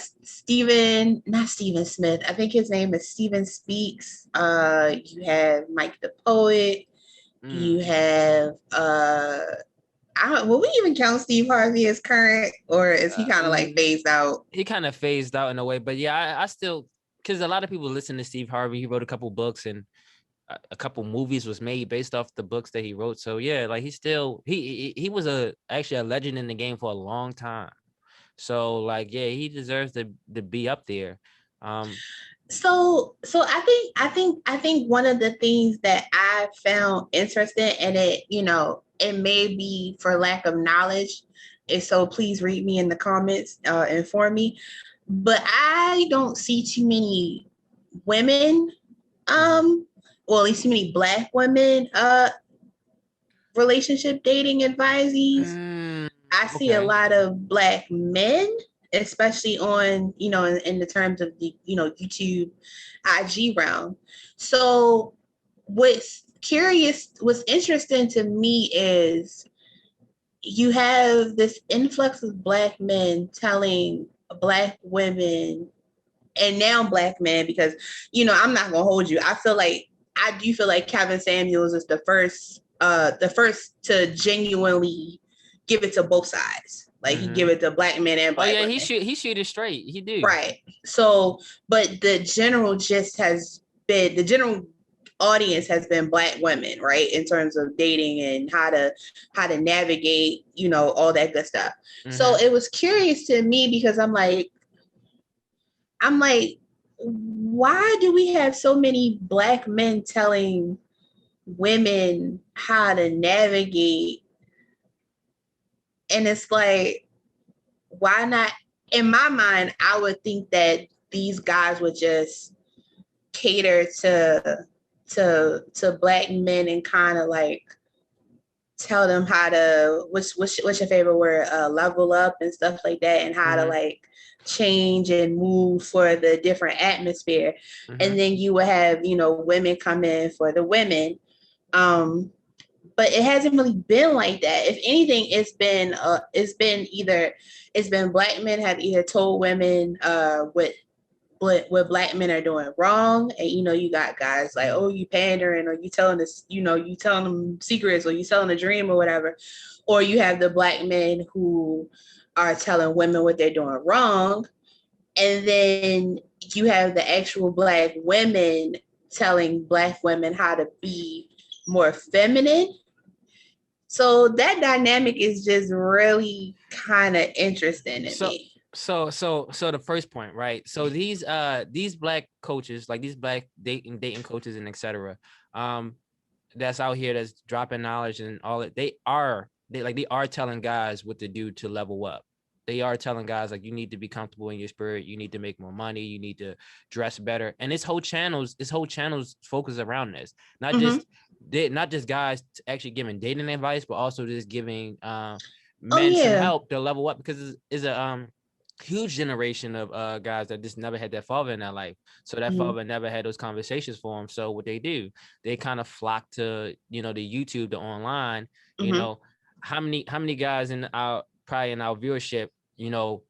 [SPEAKER 1] not Steven Smith. I think his name is Steven Speaks. You have Mike the Poet. You have will we even count Steve Harvey as current, or is he kind of like phased out?
[SPEAKER 2] He kind of phased out in a way, but yeah, I still, because a lot of people listen to Steve Harvey. He wrote a couple books and a couple movies was made based off the books that he wrote. So yeah, like he was actually a legend in the game for a long time. So like, yeah, he deserves to be up there.
[SPEAKER 1] So I think one of the things that I found interesting, and it may be for lack of knowledge, and so please read me in the comments, inform me. But I don't see too many women, well, at least too many Black women, relationship dating advisees. I see a lot of Black men, especially on, in the terms of the, YouTube, IG realm. So what's interesting to me is you have this influx of Black men telling Black women, and now Black men, because, I'm not going to hold you. I do feel like Kevin Samuels is the first to genuinely give it to both sides. Like he give it to Black men and Black women.
[SPEAKER 2] He shoot it straight. He do.
[SPEAKER 1] Right. So, but the general audience has been Black women, right? In terms of dating and how to navigate, all that good stuff. So it was curious to me because I'm like, why do we have so many Black men telling women how to navigate? And it's like, why not? In my mind, I would think that these guys would just cater to Black men and kind of like tell them how to, what's your favorite word, level up and stuff like that, and how to like change and move for the different atmosphere. And then you would have, women come in for the women. But it hasn't really been like that. If anything, it's been Black men have either told women what Black men are doing wrong, and you got guys like, oh, you pandering, or you telling us, you telling them secrets, or you telling a dream or whatever, or you have the Black men who are telling women what they're doing wrong, and then you have the actual Black women telling Black women how to be more feminine. So that dynamic is just really kind of interesting to me.
[SPEAKER 2] So the first point, right? So these Black coaches, like these Black dating coaches and etc. That's out here that's dropping knowledge and all that. They are telling guys what to do to level up. They are telling guys like, you need to be comfortable in your spirit. You need to make more money. You need to dress better. And this whole channel's focus around this. Not just guys actually giving dating advice, but also just giving men some help to level up, because it's huge generation of guys that just never had that father in their life. So that father never had those conversations for them. So what they do, they kind of flock to, you know, the YouTube, the online, you know, how many guys in our probably in our viewership, you know,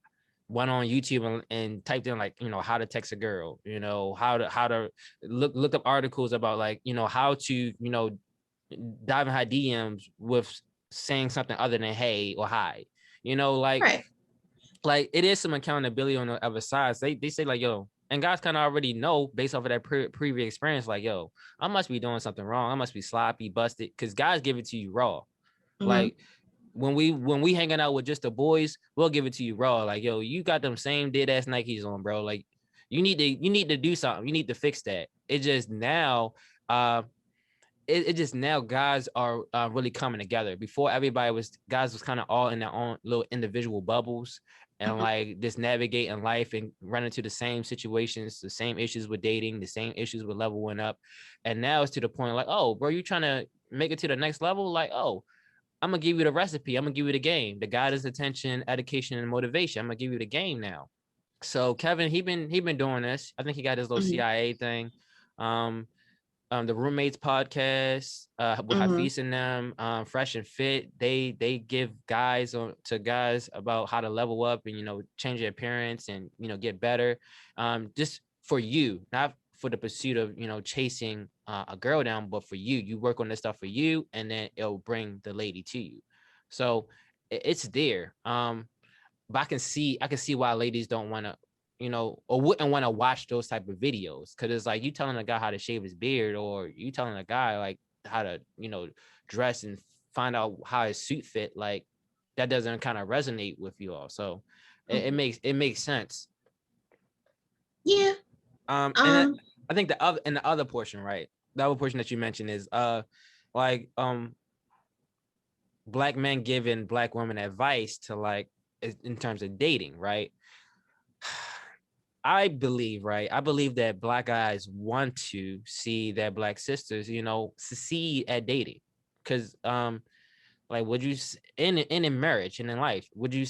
[SPEAKER 2] went on YouTube and typed in like, you know, how to text a girl, you know, how to look up articles about like, you know, how to, you know, dive in her DMs with saying something other than hey or hi, you know, like it is some accountability on the other side. They say like, yo, and guys kind of already know based off of that previous experience, like, yo, I must be doing something wrong. I must be sloppy, busted, because guys give it to you raw. Like when we hanging out with just the boys, we'll give it to you raw. Like, yo, you got them same dead ass Nikes on, bro. Like you need to do something. You need to fix that. It just now, it just now guys are really coming together. Before guys was kind of all in their own little individual bubbles and like just navigating life and running into the same situations, the same issues with dating, the same issues with leveling up. And now it's to the point like, oh, bro, you trying to make it to the next level? Like, oh, I'm gonna give you the recipe. I'm gonna give you the game, the guidance, attention, education, and motivation. I'm gonna give you the game now. So Kevin, he been doing this. I think he got his little CIA thing. Um, the roommates podcast with Hafiz and them, fresh and fit. They give guys to guys about how to level up and, you know, change their appearance and, you know, get better. Just for you, not for the pursuit of, you know, chasing a girl down, but for you. You work on this stuff for you, and then it'll bring the lady to you. So it's there. But I can see why ladies don't want to, you know, or wouldn't want to watch those type of videos, because it's like you telling a guy how to shave his beard, or you telling a guy like how to, you know, dress and find out how his suit fit. Like that doesn't kind of resonate with you all. So it makes sense.
[SPEAKER 1] Yeah.
[SPEAKER 2] And then I think the other portion, right? The other portion that you mentioned is like black men giving black women advice to like in terms of dating, right? I believe that black guys want to see their black sisters, you know, succeed at dating. Because like would you in marriage and in life, would you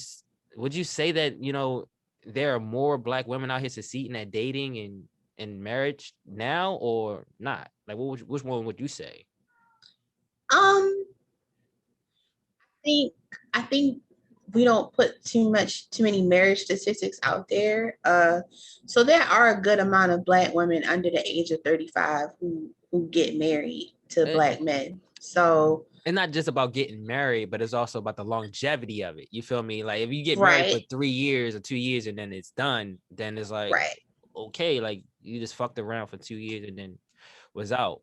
[SPEAKER 2] say that, you know, there are more black women out here succeeding at dating and in marriage now or not? Like which one would you say?
[SPEAKER 1] I think we don't put too many marriage statistics out there. So there are a good amount of black women under the age of 35 who get married to black men. So
[SPEAKER 2] it's not just about getting married, but it's also about the longevity of it. You feel me? Like if you get married for 3 years or 2 years and then it's done, then it's like, okay, like you just fucked around for 2 years and then was out.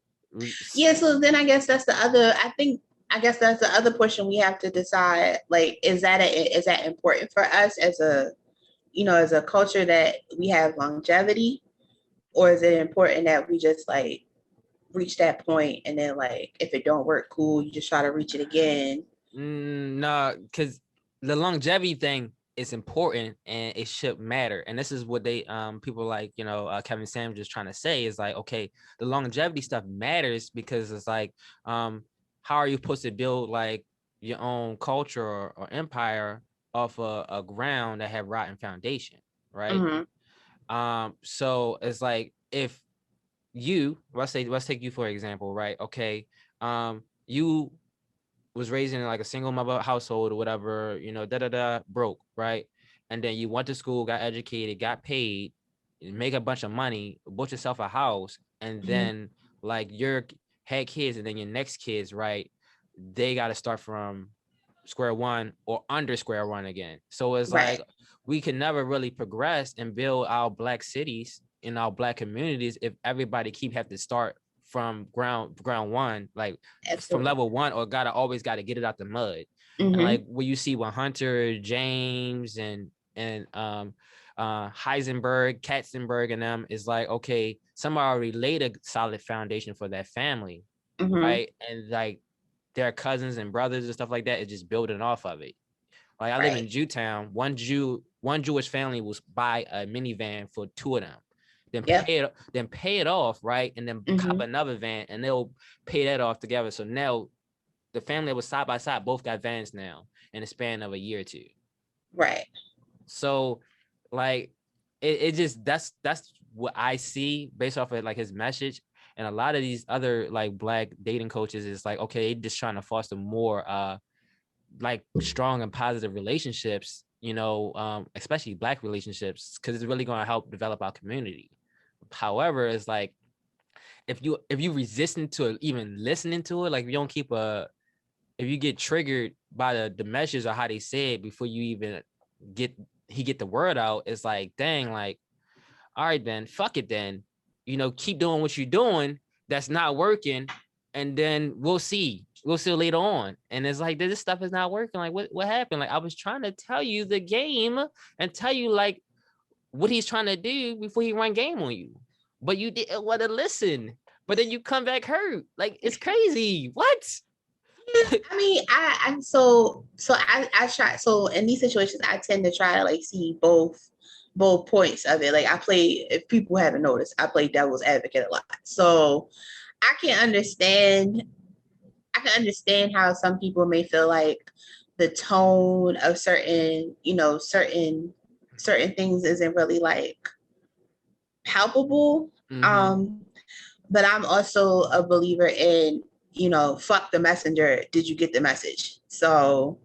[SPEAKER 1] Yeah. So then I guess that's the other portion we have to decide. Like, is that important for us as a, you know, as a culture that we have longevity, or is it important that we just like reach that point and then like if it don't work, cool, you just try to reach it again?
[SPEAKER 2] No, because the longevity thing is important and it should matter. And this is what they people like, you know, Kevin Sam just trying to say is like, okay, the longevity stuff matters because it's like how are you supposed to build like your own culture or empire off a ground that have rotten foundation, right? So it's like if you let's take you for example, right? Okay, you was raised in like a single mother household or whatever, you know, broke, right? And then you went to school, got educated, got paid, make a bunch of money, bought yourself a house, and then like your had kids, and then your next kids, right? They got to start from square one or under square one again. So it's like we can never really progress and build our black cities in our black communities if everybody have to start from ground one, like from level one, or always got to get it out the mud. And like what you see with Hunter, James, and Heisenberg, Katzenberg, and them is like, okay, somebody already laid a solid foundation for that family, right? And like their cousins and brothers and stuff like that is just building off of it. Like I live in Jewtown. One Jewish family will buy a minivan for two of them, then pay it off, right? And then cop another van, and they'll pay that off together. So now the family that was side by side both got vans now in a span of a year or two.
[SPEAKER 1] Right.
[SPEAKER 2] So Like it just that's what I see based off of like his message. And a lot of these other like Black dating coaches is like, okay, they just trying to foster more like strong and positive relationships, especially Black relationships, because it's really going to help develop our community. However, it's like if you resistant to it, even listening to it, like if you get triggered by the measures or how they say it before you even get the word out, it's like, dang, like, all right, then fuck it then. Keep doing what you're doing. That's not working. And then we'll see. We'll see later on. And it's like, this stuff is not working. Like, what happened? Like, I was trying to tell you the game and tell you like what he's trying to do before he run game on you. But you didn't want to listen. But then you come back hurt. Like, it's crazy. What?
[SPEAKER 1] I mean, I try. So in these situations, I tend to try to like see both points of it. Like I play, if people haven't noticed, I play devil's advocate a lot. So I can understand how some people may feel like the tone of certain things isn't really like palpable.
[SPEAKER 2] Mm-hmm.
[SPEAKER 1] But I'm also a believer in, fuck the messenger. Did you get the message? So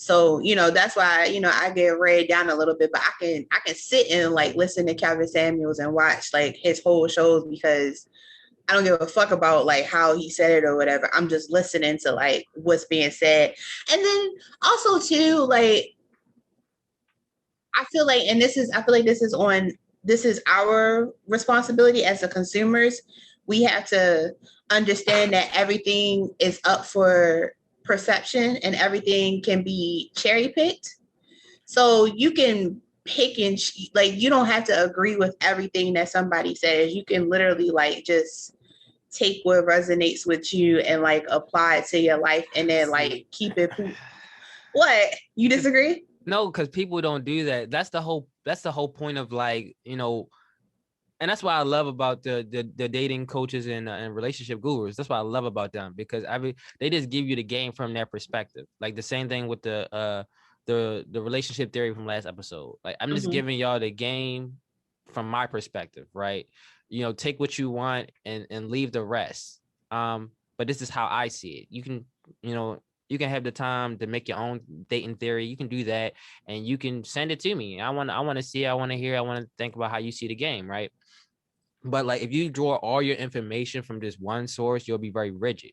[SPEAKER 1] that's why, I get read down a little bit, but I can sit and like listen to Kevin Samuels and watch like his whole shows, because I don't give a fuck about like how he said it or whatever. I'm just listening to like what's being said. And then also too, like I feel like this is our responsibility as the consumers. We have to understand that everything is up for perception and everything can be cherry picked. So you can pick and like, you don't have to agree with everything that somebody says. You can literally like just take what resonates with you and like apply it to your life, and then like keep it. What? You disagree?
[SPEAKER 2] No, because people don't do that. That's the whole point of like, and that's why I love about the dating coaches and relationship gurus. That's what I love about them, because they just give you the game from their perspective. Like the same thing with the relationship theory from last episode. Like I'm just giving y'all the game from my perspective, right? Take what you want and leave the rest. But this is how I see it. You can have the time to make your own dating theory. You can do that, and you can send it to me. I want to see, I want to hear, I want to think about how you see the game, right? But like if you draw all your information from just one source, you'll be very rigid.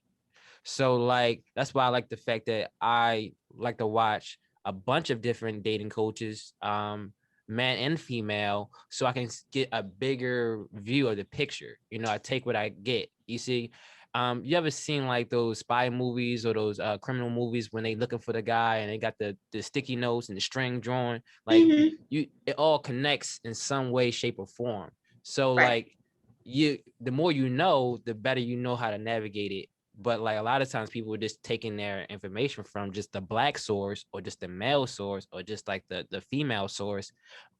[SPEAKER 2] So like that's why I like the fact that I like to watch a bunch of different dating coaches, man and female, so I can get a bigger view of the picture. I take what I get. You see, you ever seen like those spy movies or those criminal movies when they looking for the guy and they got the sticky notes and the string drawn? Like it all connects in some way, shape, or form. So
[SPEAKER 1] Right.
[SPEAKER 2] like the more you know, the better you know how to navigate it. But like a lot of times people are just taking their information from just the Black source or just the male source or just like the female source.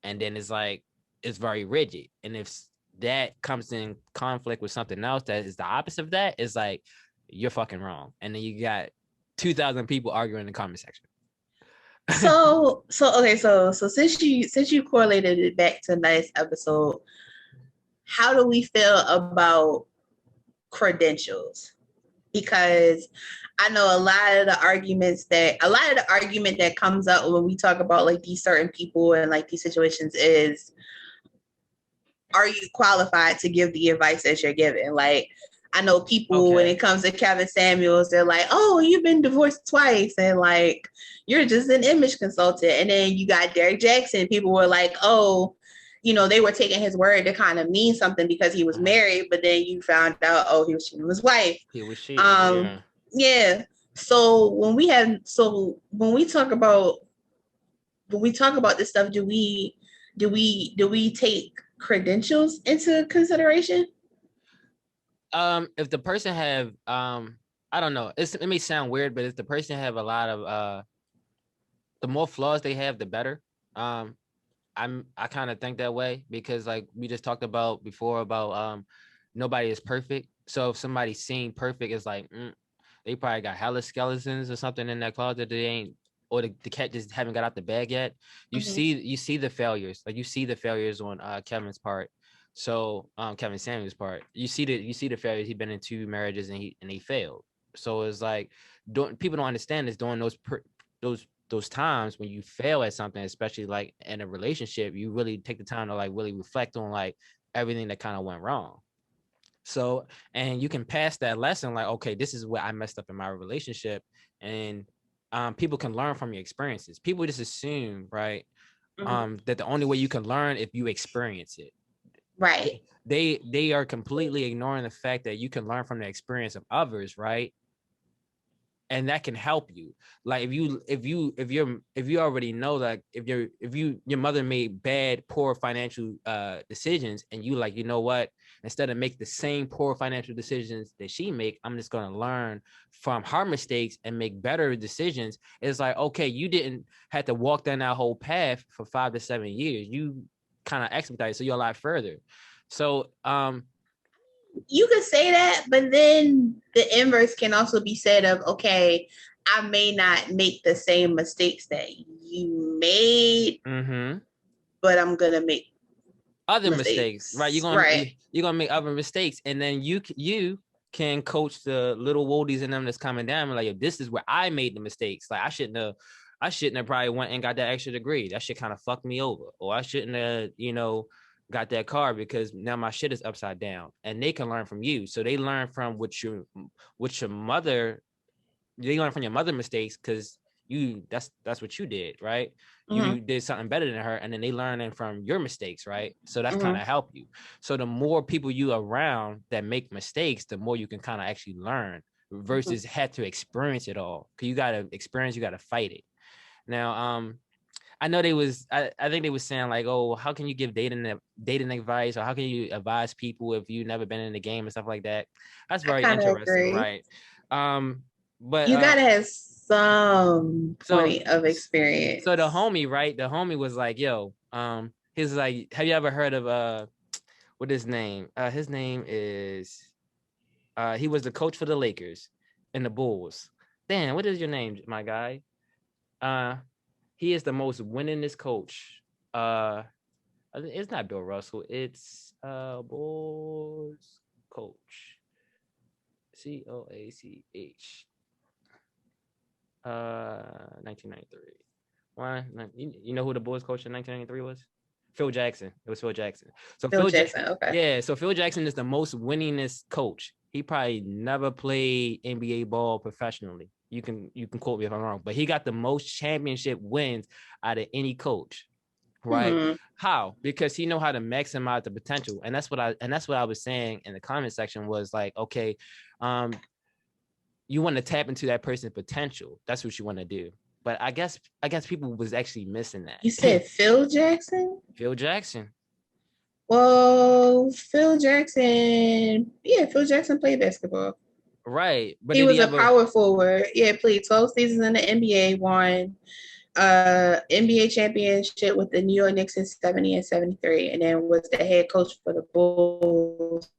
[SPEAKER 2] And then it's like, it's very rigid. And if that comes in conflict with something else that is the opposite of that, it's like, you're fucking wrong. And then you got 2,000 people arguing in the comment section.
[SPEAKER 1] So since you correlated it back to last episode, how do we feel about credentials? Because I know a lot of the argument that comes up when we talk about like these certain people and like these situations is, are you qualified to give the advice that you're giving? Like, I know people, when it comes to Kevin Samuels, they're like, oh, you've been divorced twice, and like, you're just an image consultant. And then you got Derek Jackson. People were like, oh, they were taking his word to kind of mean something because he was married, but then you found out, oh, he was cheating with his wife.
[SPEAKER 2] He was cheating.
[SPEAKER 1] Yeah. So when we talk about this stuff, do we take credentials into consideration?
[SPEAKER 2] If the person have I don't know, it may sound weird, but if the person have a lot of the more flaws they have, the better. I kind of think that way, because like we just talked about before about nobody is perfect. So if somebody's seen perfect, it's like they probably got hella skeletons or something in that closet that they ain't or the cat just haven't got out the bag yet, you see the failures. Like you see the failures on Kevin's part. So Kevin Samuel's part. You see the failures. He's been in 2 marriages and he failed. So it's like people don't understand this during those times when you fail at something, especially like in a relationship, you really take the time to like really reflect on like everything that kind of went wrong. So, and you can pass that lesson like, okay, this is what I messed up in my relationship. And people can learn from your experiences. People just assume, right, that the only way you can learn if you experience it.
[SPEAKER 1] Right.
[SPEAKER 2] They are completely ignoring the fact that you can learn from the experience of others, right? And that can help you. Like if you already know that if your mother made poor financial decisions, and you like, you know what, instead of make the same poor financial decisions that she make, I'm just going to learn from her mistakes and make better decisions. It's like, okay, you didn't have to walk down that whole path for 5 to 7 years. You kind of expedite, so you're a lot further. So
[SPEAKER 1] you could say that, but then the inverse can also be said of, okay, I may not make the same mistakes that you made, but I'm gonna make
[SPEAKER 2] other mistakes, right? You're gonna make other mistakes, and then you can coach the little woldies in them that's coming down, and like, this is where I made the mistakes. Like I shouldn't have probably went and got that extra degree. That shit kind of fucked me over. Or I shouldn't have, got that car because now my shit is upside down. And they can learn from you. So they learn from your mother. They learn from your mother mistakes because that's what you did, right? You did something better than her, and then they learning from your mistakes, right? So that's kind of help you. So the more people you around that make mistakes, the more you can kind of actually learn versus have to experience it all. Because you gotta experience, you gotta fight it. Now, I know I think they was saying like, oh, how can you give dating advice, or how can you advise people if you've never been in the game and stuff like that? That's very interesting, agree. Right? But
[SPEAKER 1] you gotta have some point of experience.
[SPEAKER 2] So the homie was like, yo, he's like, have you ever heard of what his name? His name is he was the coach for the Lakers and the Bulls. Dan, what is your name, my guy? He is the most winningest coach. It's not Bill Russell. It's Bulls coach. COACH. 1993. Why? You know who the Bulls coach in 1993 was? Phil Jackson. It was Phil Jackson. So Phil Jackson. Okay. Yeah. So Phil Jackson is the most winningest coach. He probably never played NBA ball professionally. You can quote me if I'm wrong, but he got the most championship wins out of any coach, right? How? Because he know how to maximize the potential, and that's what I was saying in the comment section was like, okay, you want to tap into that person's potential. That's what you want to do. But I guess people was actually missing that.
[SPEAKER 1] You said Phil Jackson?
[SPEAKER 2] Phil Jackson.
[SPEAKER 1] Well, Phil Jackson played basketball.
[SPEAKER 2] Right. But
[SPEAKER 1] he was a power forward. Yeah, played 12 seasons in the NBA, won NBA championship with the New York Knicks in 70 and 73, and then was the head coach for the Bulls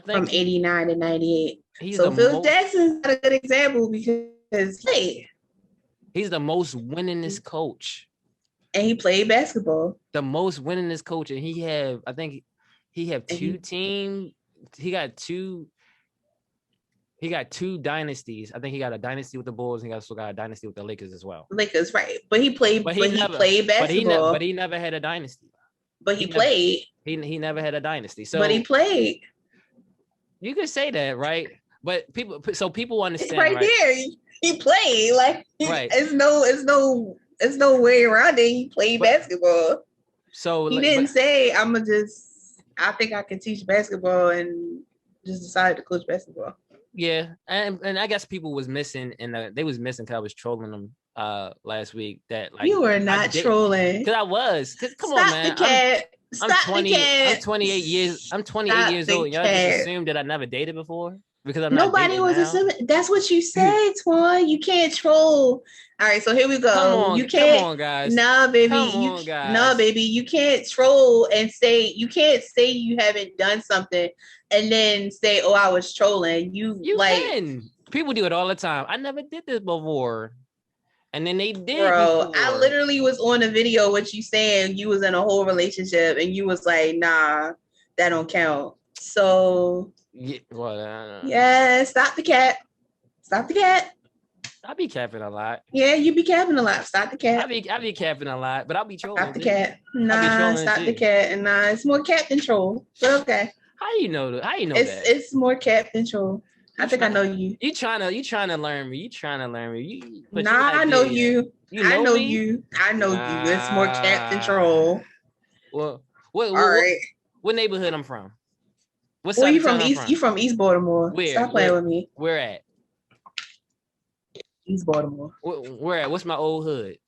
[SPEAKER 1] from 89 to 98. So Phil Jackson's a good example because
[SPEAKER 2] he's the most winningest coach.
[SPEAKER 1] And he played basketball.
[SPEAKER 2] The most winningest coach. And he have 2 teams. He got two dynasties. I think he got a dynasty with the Bulls, and he also got a dynasty with the Lakers as well.
[SPEAKER 1] Lakers, right. But he played basketball.
[SPEAKER 2] But he never had a dynasty.
[SPEAKER 1] But he played.
[SPEAKER 2] He never had a dynasty. So
[SPEAKER 1] but he played.
[SPEAKER 2] You could say that, right? But people understand
[SPEAKER 1] right there. He played. Like right. It's no way around it. He played basketball. So he didn't say I think I can teach basketball and just decided to coach basketball.
[SPEAKER 2] Yeah, and I guess people was missing, and they was missing because I was trolling them last week. That like
[SPEAKER 1] you were not trolling
[SPEAKER 2] because I was. Come on, man. I'm 28 years. I'm 28 years old. Y'all just assumed that I never dated before because I'm
[SPEAKER 1] nobody was assuming. That's what you said, Twan. You can't troll. All right, so here we go. You can't.
[SPEAKER 2] Come on, guys.
[SPEAKER 1] Nah, baby. Nah, baby. You can't troll and say you can't say you haven't done something and then say, "Oh, I was trolling." You like
[SPEAKER 2] can. People do it all the time. I never did this before. And then they did.
[SPEAKER 1] Bro,
[SPEAKER 2] before.
[SPEAKER 1] I literally was on a video with you saying you was in a whole relationship and you was like, nah, that don't count. So
[SPEAKER 2] Yeah, well,
[SPEAKER 1] yeah, stop the cat. Stop the cat.
[SPEAKER 2] I be capping a lot.
[SPEAKER 1] Yeah, you be capping a lot. Stop the cat.
[SPEAKER 2] I be capping a lot, but I'll be trolling.
[SPEAKER 1] Stop the cat. Nah, stop the cat. And nah, it's more cat than troll. But okay.
[SPEAKER 2] How you know that?
[SPEAKER 1] It's more cat than troll. I think I know you.
[SPEAKER 2] You trying to learn me.
[SPEAKER 1] I know you.
[SPEAKER 2] I know
[SPEAKER 1] you. It's more cat than troll.
[SPEAKER 2] Well,
[SPEAKER 1] all right.
[SPEAKER 2] What neighborhood I'm from?
[SPEAKER 1] What side you from East? You from East Baltimore?
[SPEAKER 2] Where?
[SPEAKER 1] Stop playing with me.
[SPEAKER 2] Where at?
[SPEAKER 1] East Baltimore.
[SPEAKER 2] Where at? What's my old hood?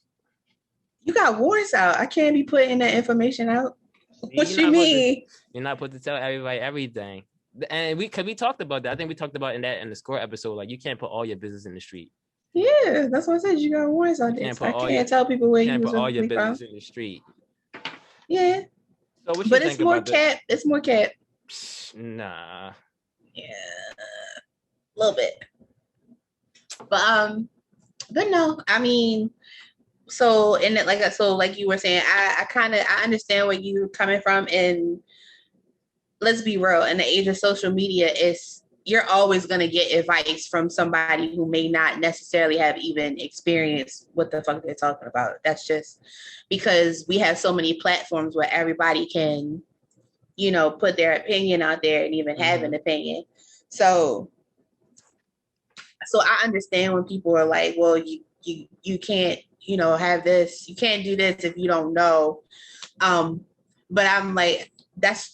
[SPEAKER 1] You got warrants out. I can't be putting that information out. What you mean?
[SPEAKER 2] You're not supposed to tell everybody everything. And we talked about that. I think we talked about in the score episode. Like, you can't put all your business in the street.
[SPEAKER 1] Yeah, that's what I said. You got warrants out there. So I can't tell people where you was
[SPEAKER 2] put all your business in the street.
[SPEAKER 1] Yeah.
[SPEAKER 2] So what you
[SPEAKER 1] but
[SPEAKER 2] think
[SPEAKER 1] it's more cat. It's more cat.
[SPEAKER 2] Nah.
[SPEAKER 1] Yeah, a little bit. But no, I mean, so in it, like you were saying, I understand where you're coming from, and let's be real, in the age of social media, you're always gonna get advice from somebody who may not necessarily have even experienced what the fuck they're talking about. That's just because we have so many platforms where everybody can, put their opinion out there and even have an opinion. So I understand when people are like, well, you can't, have this, you can't do this if you don't know. But I'm like,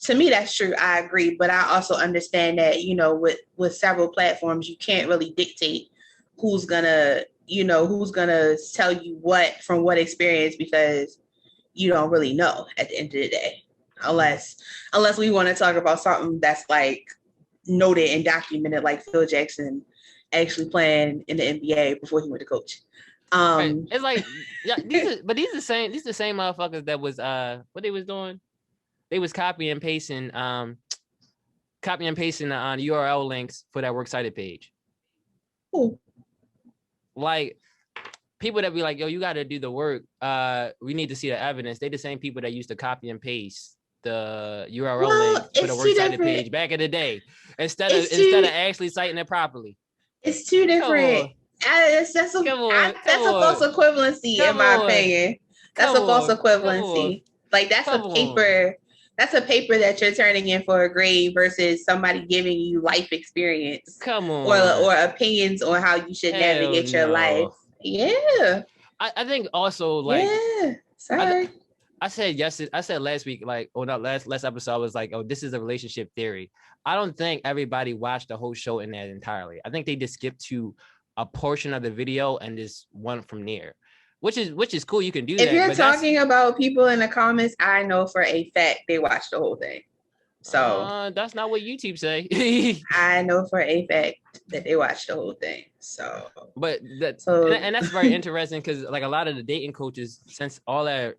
[SPEAKER 1] to me, that's true. I agree. But I also understand that, with several platforms, you can't really dictate who's gonna tell you what from what experience, because you don't really know at the end of the day, unless we want to talk about something that's like noted and documented, like Phil Jackson actually playing in the NBA before he went to coach.
[SPEAKER 2] Right. It's like, yeah, these are the same motherfuckers that was what they was doing. They was copy and pasting the URL links for that works cited page.
[SPEAKER 1] Ooh.
[SPEAKER 2] Like, people that be like, yo, you got to do the work. We need to see the evidence. They the same people that used to copy and paste the URL link for the works cited page back in the day, instead of actually citing it properly.
[SPEAKER 1] It's two different. That's a false equivalency, in my opinion. That's a false equivalency. Like, that's a paper. That's a paper that you're turning in for a grade versus somebody giving you life experience.
[SPEAKER 2] Come on.
[SPEAKER 1] Or opinions on how you should navigate your life. Yeah.
[SPEAKER 2] I think also, like,
[SPEAKER 1] yeah. Sorry.
[SPEAKER 2] I said last week, like, or not last episode, I was like, oh, this is a relationship theory. I don't think everybody watched the whole show in that entirely. I think they just skipped to a portion of the video and just went from there. Which is cool. You can do that.
[SPEAKER 1] If you're talking about people in the comments, I know for a fact they watched the whole thing. So
[SPEAKER 2] that's not what YouTube say.
[SPEAKER 1] I know for a fact that they watched the whole thing. So,
[SPEAKER 2] but and that's very interesting, because like a lot of the dating coaches, since all that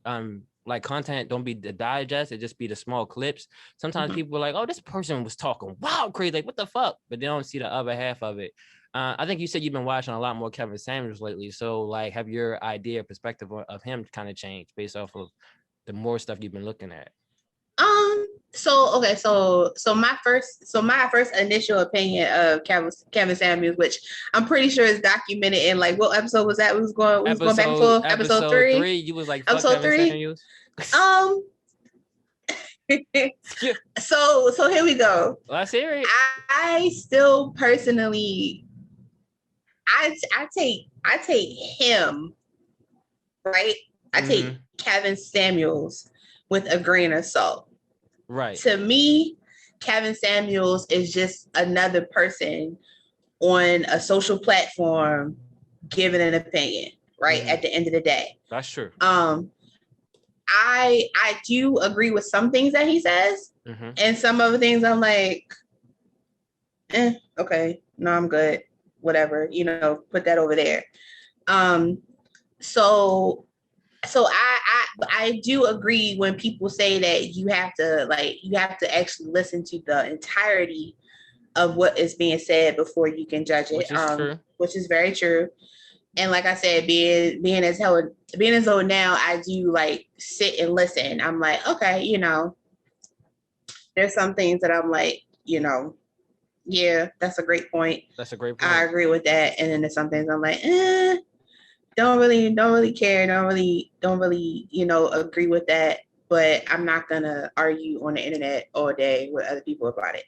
[SPEAKER 2] like content don't be the digest, it just be the small clips. Sometimes people are like, oh, this person was talking wild crazy, like what the fuck, but they don't see the other half of it. I think you said you've been watching a lot more Kevin Samuels lately. So, like, have your perspective of him kind of changed based off of the more stuff you've been looking at?
[SPEAKER 1] So my first initial opinion of Kevin Samuels, which I'm pretty sure is documented in, like, what episode was that? We was going back and forth. Episode 3.
[SPEAKER 2] You was like,
[SPEAKER 1] episode
[SPEAKER 2] Kevin
[SPEAKER 1] 3.
[SPEAKER 2] Samuels.
[SPEAKER 1] So here we go.
[SPEAKER 2] Let's hear it.
[SPEAKER 1] I still personally, I take him, right? I take Kevin Samuels with a grain of salt.
[SPEAKER 2] Right.
[SPEAKER 1] To me, Kevin Samuels is just another person on a social platform giving an opinion, right? At the end of the day.
[SPEAKER 2] That's true.
[SPEAKER 1] I do agree with some things that he says, and some other things I'm like, okay, no, I'm good. Whatever, put that over there. So I do agree when people say that you have to actually listen to the entirety of what is being said before you can judge it.
[SPEAKER 2] Which is true.
[SPEAKER 1] Which is very true. And like I said, being as though now I do like sit and listen. I'm like, okay, there's some things that I'm like, yeah, that's a great point.
[SPEAKER 2] That's a great
[SPEAKER 1] I
[SPEAKER 2] point.
[SPEAKER 1] agree with that. And then there's some things I'm like, don't really care, don't really, agree with that. But I'm not gonna argue on the internet all day with other people about it.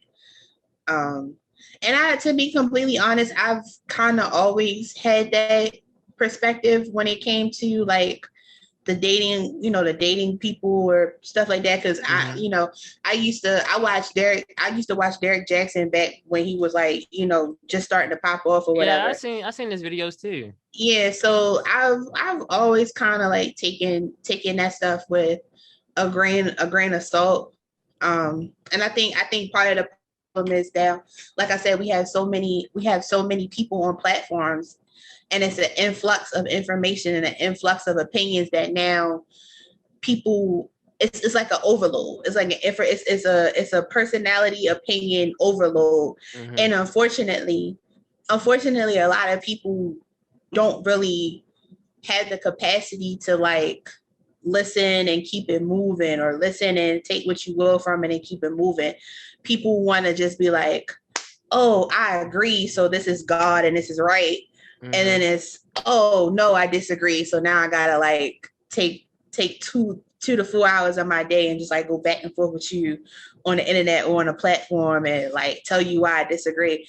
[SPEAKER 1] And to be completely honest, I've kind of always had that perspective when it came to like the dating people or stuff like that. Cause I used to watch Derek Jackson back when he was like, just starting to pop off or whatever.
[SPEAKER 2] Yeah, I seen his videos too.
[SPEAKER 1] Yeah. So I've always kind of like taken that stuff with a grain of salt. And I think part of the problem is that, like I said, we have so many people on platforms, and it's an influx of information and an influx of opinions that now people, it's like an overload. It's like it's a personality opinion overload.
[SPEAKER 2] Mm-hmm.
[SPEAKER 1] And unfortunately, a lot of people don't really have the capacity to like listen and keep it moving, or listen and take what you will from it and keep it moving. People want to just be like, oh, I agree, so this is God and this is right. Mm-hmm. And then it's, oh no, I disagree, so now I gotta like take 2 to 4 hours of my day and just like go back and forth with you on the internet or on a platform and like tell you why I disagree.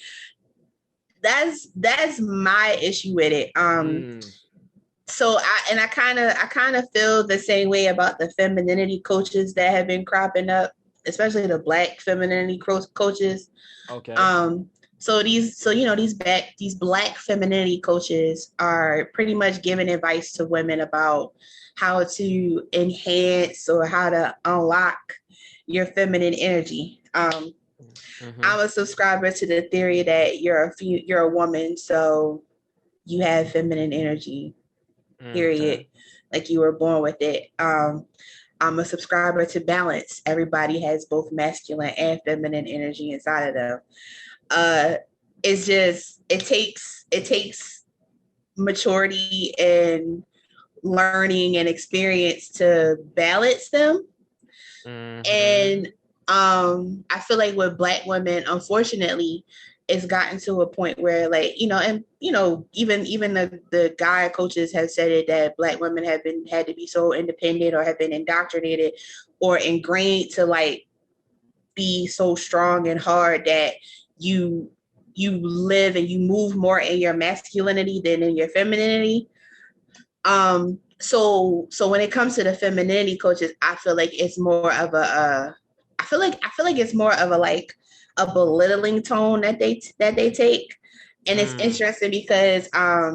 [SPEAKER 1] That's my issue with it. So I kind of feel the same way about the femininity coaches that have been cropping up, especially the Black femininity coaches.
[SPEAKER 2] Okay.
[SPEAKER 1] So these Black femininity coaches are pretty much giving advice to women about how to enhance or how to unlock your feminine energy. I'm a subscriber to the theory that you're a woman, so you have feminine energy. Period. Okay. Like you were born with it. I'm a subscriber to balance. Everybody has both masculine and feminine energy inside of them. It's just it takes maturity and learning and experience to balance them. Mm-hmm. And I feel like with Black women, unfortunately, it's gotten to a point where like, even the guy coaches have said it, that Black women had to be so independent or have been indoctrinated or ingrained to like be so strong and hard that you live and you move more in your masculinity than in your femininity. So when it comes to the femininity coaches, I feel like it's more of I feel like it's more of a like a belittling tone that they take. And it's interesting because I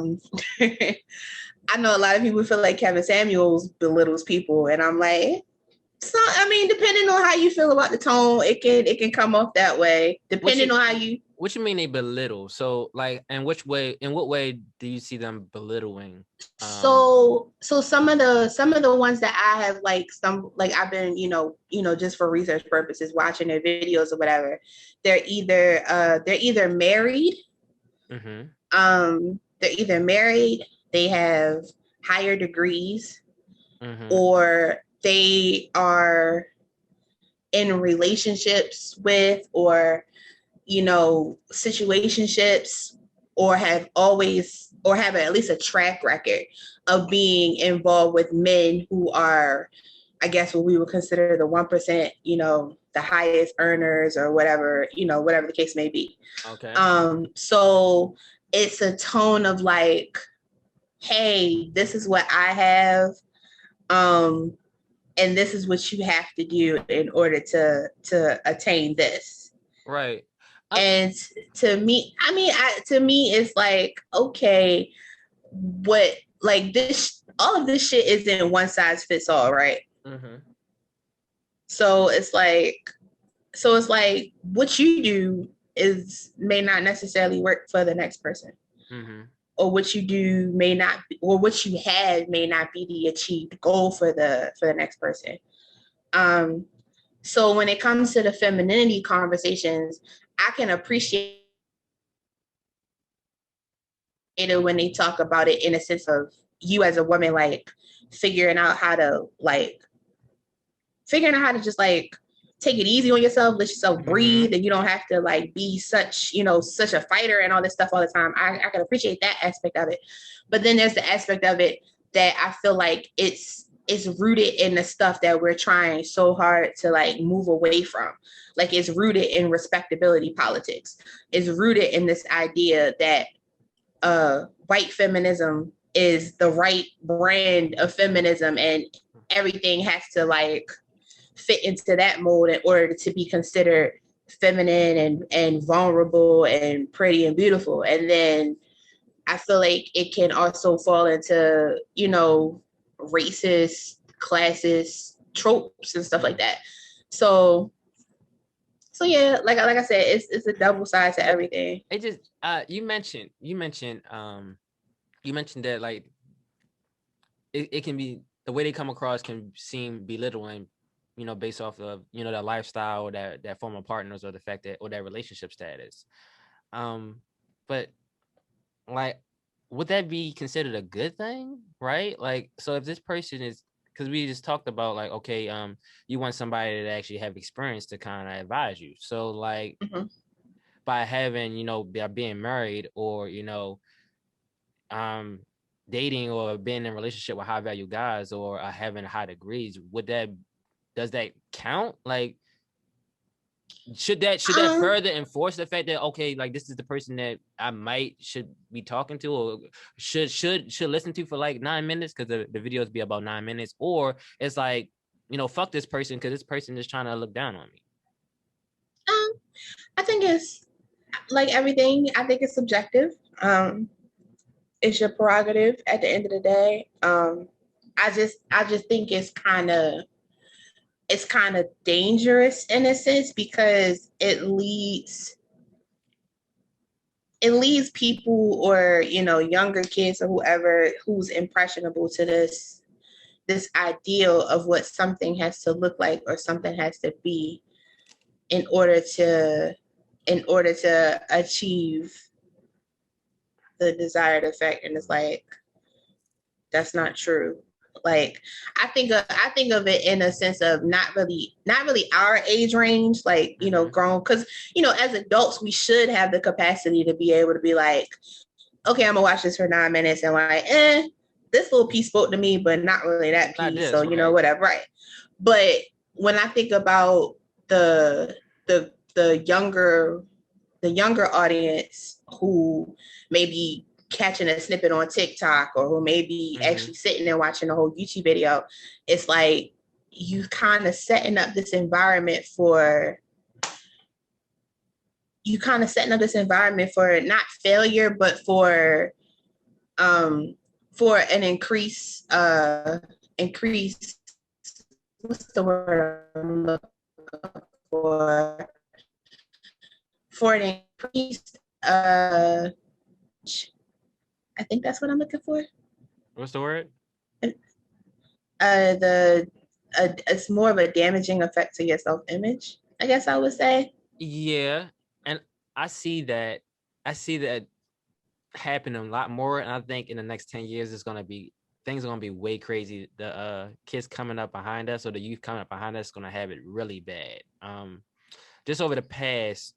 [SPEAKER 1] know a lot of people feel like Kevin Samuels belittles people, and I'm like, so I mean, depending on how you feel about the tone, it can come off that way, depending on how you.
[SPEAKER 2] What you mean they belittle? So like, in what way do you see them belittling?
[SPEAKER 1] So some of the ones that I have I've been, just for research purposes, watching their videos or whatever, they're either married. Mm-hmm. They're either married, they have higher degrees, mm-hmm. or they are in relationships with, or situationships, or have at least a track record of being involved with men who are, I guess, what we would consider the 1%, the highest earners or whatever, whatever the case may be. Okay. So it's a tone of like, hey, this is what I have. And this is what you have to do in order to attain this.
[SPEAKER 2] Right.
[SPEAKER 1] And to me, it's like, okay, what, like this, all of this shit isn't one size fits all, right? Mm-hmm. So it's like what you do may not necessarily work for the next person. Mm-hmm. Or what you do may not, or what you have may not be the achieved goal for the next person. So when it comes to the femininity conversations, I can appreciate frustrated when they talk about it in a sense of you as a woman, like figuring out how to just like take it easy on yourself, let yourself breathe, and you don't have to like be such a fighter and all this stuff all the time. I can appreciate that aspect of it. But then there's the aspect of it that I feel like it's rooted in the stuff that we're trying so hard to like move away from. Like it's rooted in respectability politics. It's rooted in this idea that white feminism is the right brand of feminism and everything has to like fit into that mold in order to be considered feminine and vulnerable and pretty and beautiful. And then I feel like it can also fall into, racist, classist tropes and stuff like that. So yeah, like I said, it's a double side to everything.
[SPEAKER 2] It just you mentioned that like it can be, the way they come across can seem belittling, based off of that lifestyle, or that former partners, or the fact that, or that relationship status. But like, would that be considered a good thing, right? Like, so if this person is, because we just talked about like, okay, you want somebody that actually have experience to kind of advise you. So like, by having, by being married, or dating or being in a relationship with high value guys, or having high degrees, does that count? Like, should that further enforce the fact that, okay, like this is the person that I should be talking to, or should listen to for like 9 minutes, because the videos be about 9 minutes, or it's like, fuck this person because this person is trying to look down on me?
[SPEAKER 1] I think it's like everything. I think it's subjective. It's your prerogative at the end of the day. I just think it's kind of dangerous in a sense, because it leads people, or younger kids or whoever who's impressionable to this ideal of what something has to look like or something has to be in order to achieve the desired effect. And it's like, that's not true. Like, I think of it in a sense of not really our age range, like, grown, because, as adults, we should have the capacity to be able to be like, okay, I'm gonna watch this for 9 minutes and like, this little piece spoke to me, but not really that piece. So, right. Whatever. Right. But when I think about the younger audience who maybe catching a snippet on TikTok, or who may be actually sitting and watching the whole YouTube video, it's like you kind of setting up this environment for not failure, but for an increase, what's the word I'm looking for an increased I think that's what I'm looking for.
[SPEAKER 2] What's the word?
[SPEAKER 1] It's more of a damaging effect to your self-image, I guess I would say.
[SPEAKER 2] Yeah, and I see that happening a lot more, and I think in the next 10 years, things are gonna be way crazy. The kids coming up behind us, or the youth coming up behind us, gonna have it really bad. Just over the past,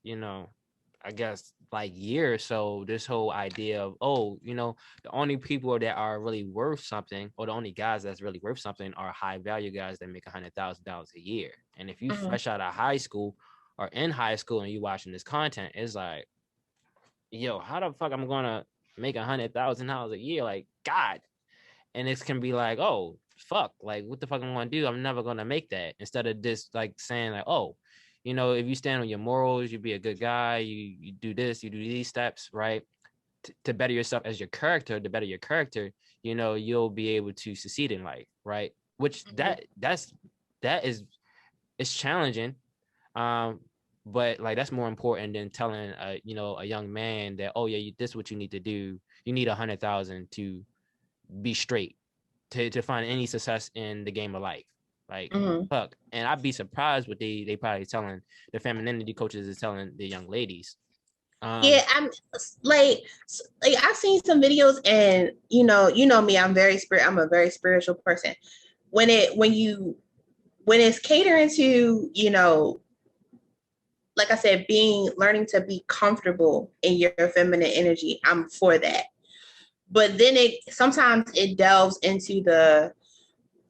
[SPEAKER 2] I guess like year or so, this whole idea of, the only people that are really worth something, or the only guys that's really worth something, are high value guys that make $100,000 a year. And if you fresh out of high school or in high school and you watching this content, it's like, yo, how the fuck I'm gonna make $100,000 a year? Like, God. And it can be like, oh, fuck, like, what the fuck I'm gonna do? I'm never gonna make that. Instead of this, like, saying like, oh, if you stand on your morals, you be a good guy, you do this, you do these steps, right? To better yourself as your character, to better your character, you'll be able to succeed in life, right? Which it's challenging. But like, that's more important than telling a young man that, oh yeah, this is what you need to do. You need 100,000 to be straight, to find any success in the game of life. Like, fuck. And I'd be surprised what they probably telling the femininity coaches is telling the young ladies.
[SPEAKER 1] Yeah, I'm like I've seen some videos, and you know me, I'm a very spiritual person. When it's catering to, like I said, learning to be comfortable in your feminine energy, I'm for that. But then sometimes it delves into the,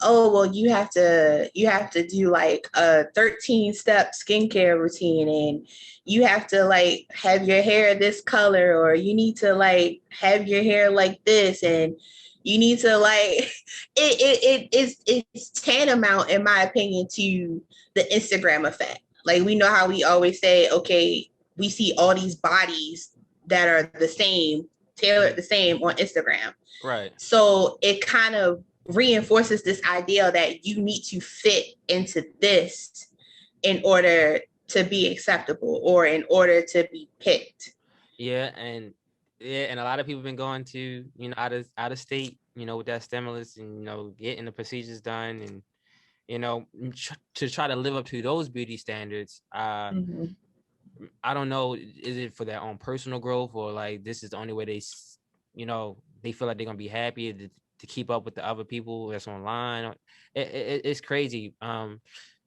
[SPEAKER 1] oh, well, you have to do like a 13-step skincare routine, and you have to like have your hair this color, or you need to like have your hair like this, and you need to like it's tantamount, in my opinion, to the Instagram effect. Like, we know how we always say, okay, we see all these bodies that are the same, tailored the same on Instagram.
[SPEAKER 2] Right.
[SPEAKER 1] So it kind of reinforces this idea that you need to fit into this in order to be acceptable, or in order to be picked.
[SPEAKER 2] Yeah, and a lot of people have been going to, out of state, with that stimulus, and getting the procedures done, and to try to live up to those beauty standards.
[SPEAKER 1] Mm-hmm.
[SPEAKER 2] I don't know, is it for their own personal growth, or like this is the only way they feel like they're gonna be happy to keep up with the other people that's online. It's crazy.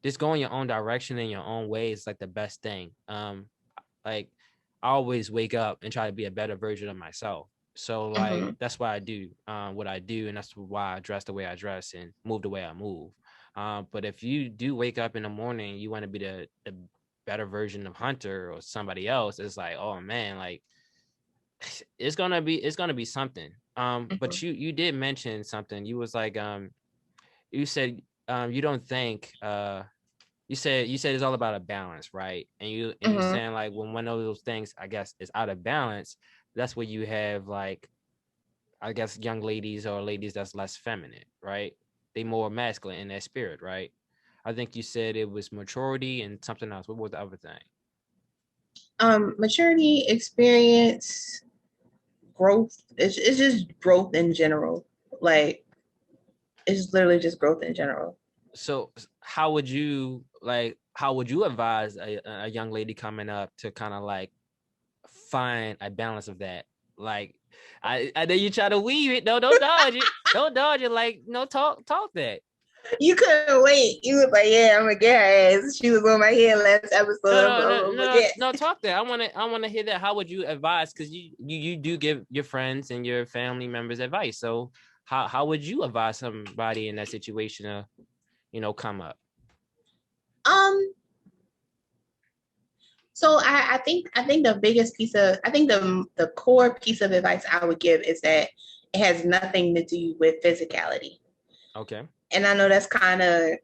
[SPEAKER 2] Just going your own direction in your own way is like the best thing. Like, I always wake up and try to be a better version of myself. So like,
[SPEAKER 1] Mm-hmm.
[SPEAKER 2] that's why I do what I do, and that's why I dress the way I dress and move the way I move. But if you do wake up in the morning, you want to be the better version of Hunter or somebody else, it's like, oh man, like it's gonna be something. But you did mention something. You was like, you said you don't think you said it's all about a balance, right? And you're saying like, when one of those things, I guess, is out of balance, that's where you have, like, I guess, young ladies or ladies that's less feminine, right? They more masculine in their spirit, right? I think you said it was maturity and something else. What was the other thing?
[SPEAKER 1] Maturity, experience, growth. It's just growth in general. Like, it's literally just growth in general.
[SPEAKER 2] So how would you advise a young lady coming up to kind of like find a balance of that? Like, I know you try to weave it. No, don't dodge it. Don't dodge it. Like, no, talk that.
[SPEAKER 1] You couldn't wait. You was like, yeah, I'm gonna get her ass. She was on my head last episode.
[SPEAKER 2] No, talk that. I want to hear that. How would you advise? Because you do give your friends and your family members advice. So how would you advise somebody in that situation to come up?
[SPEAKER 1] So I think the biggest piece of, I think the core piece of advice I would give is that it has nothing to do with physicality.
[SPEAKER 2] Okay.
[SPEAKER 1] And I know that's kind of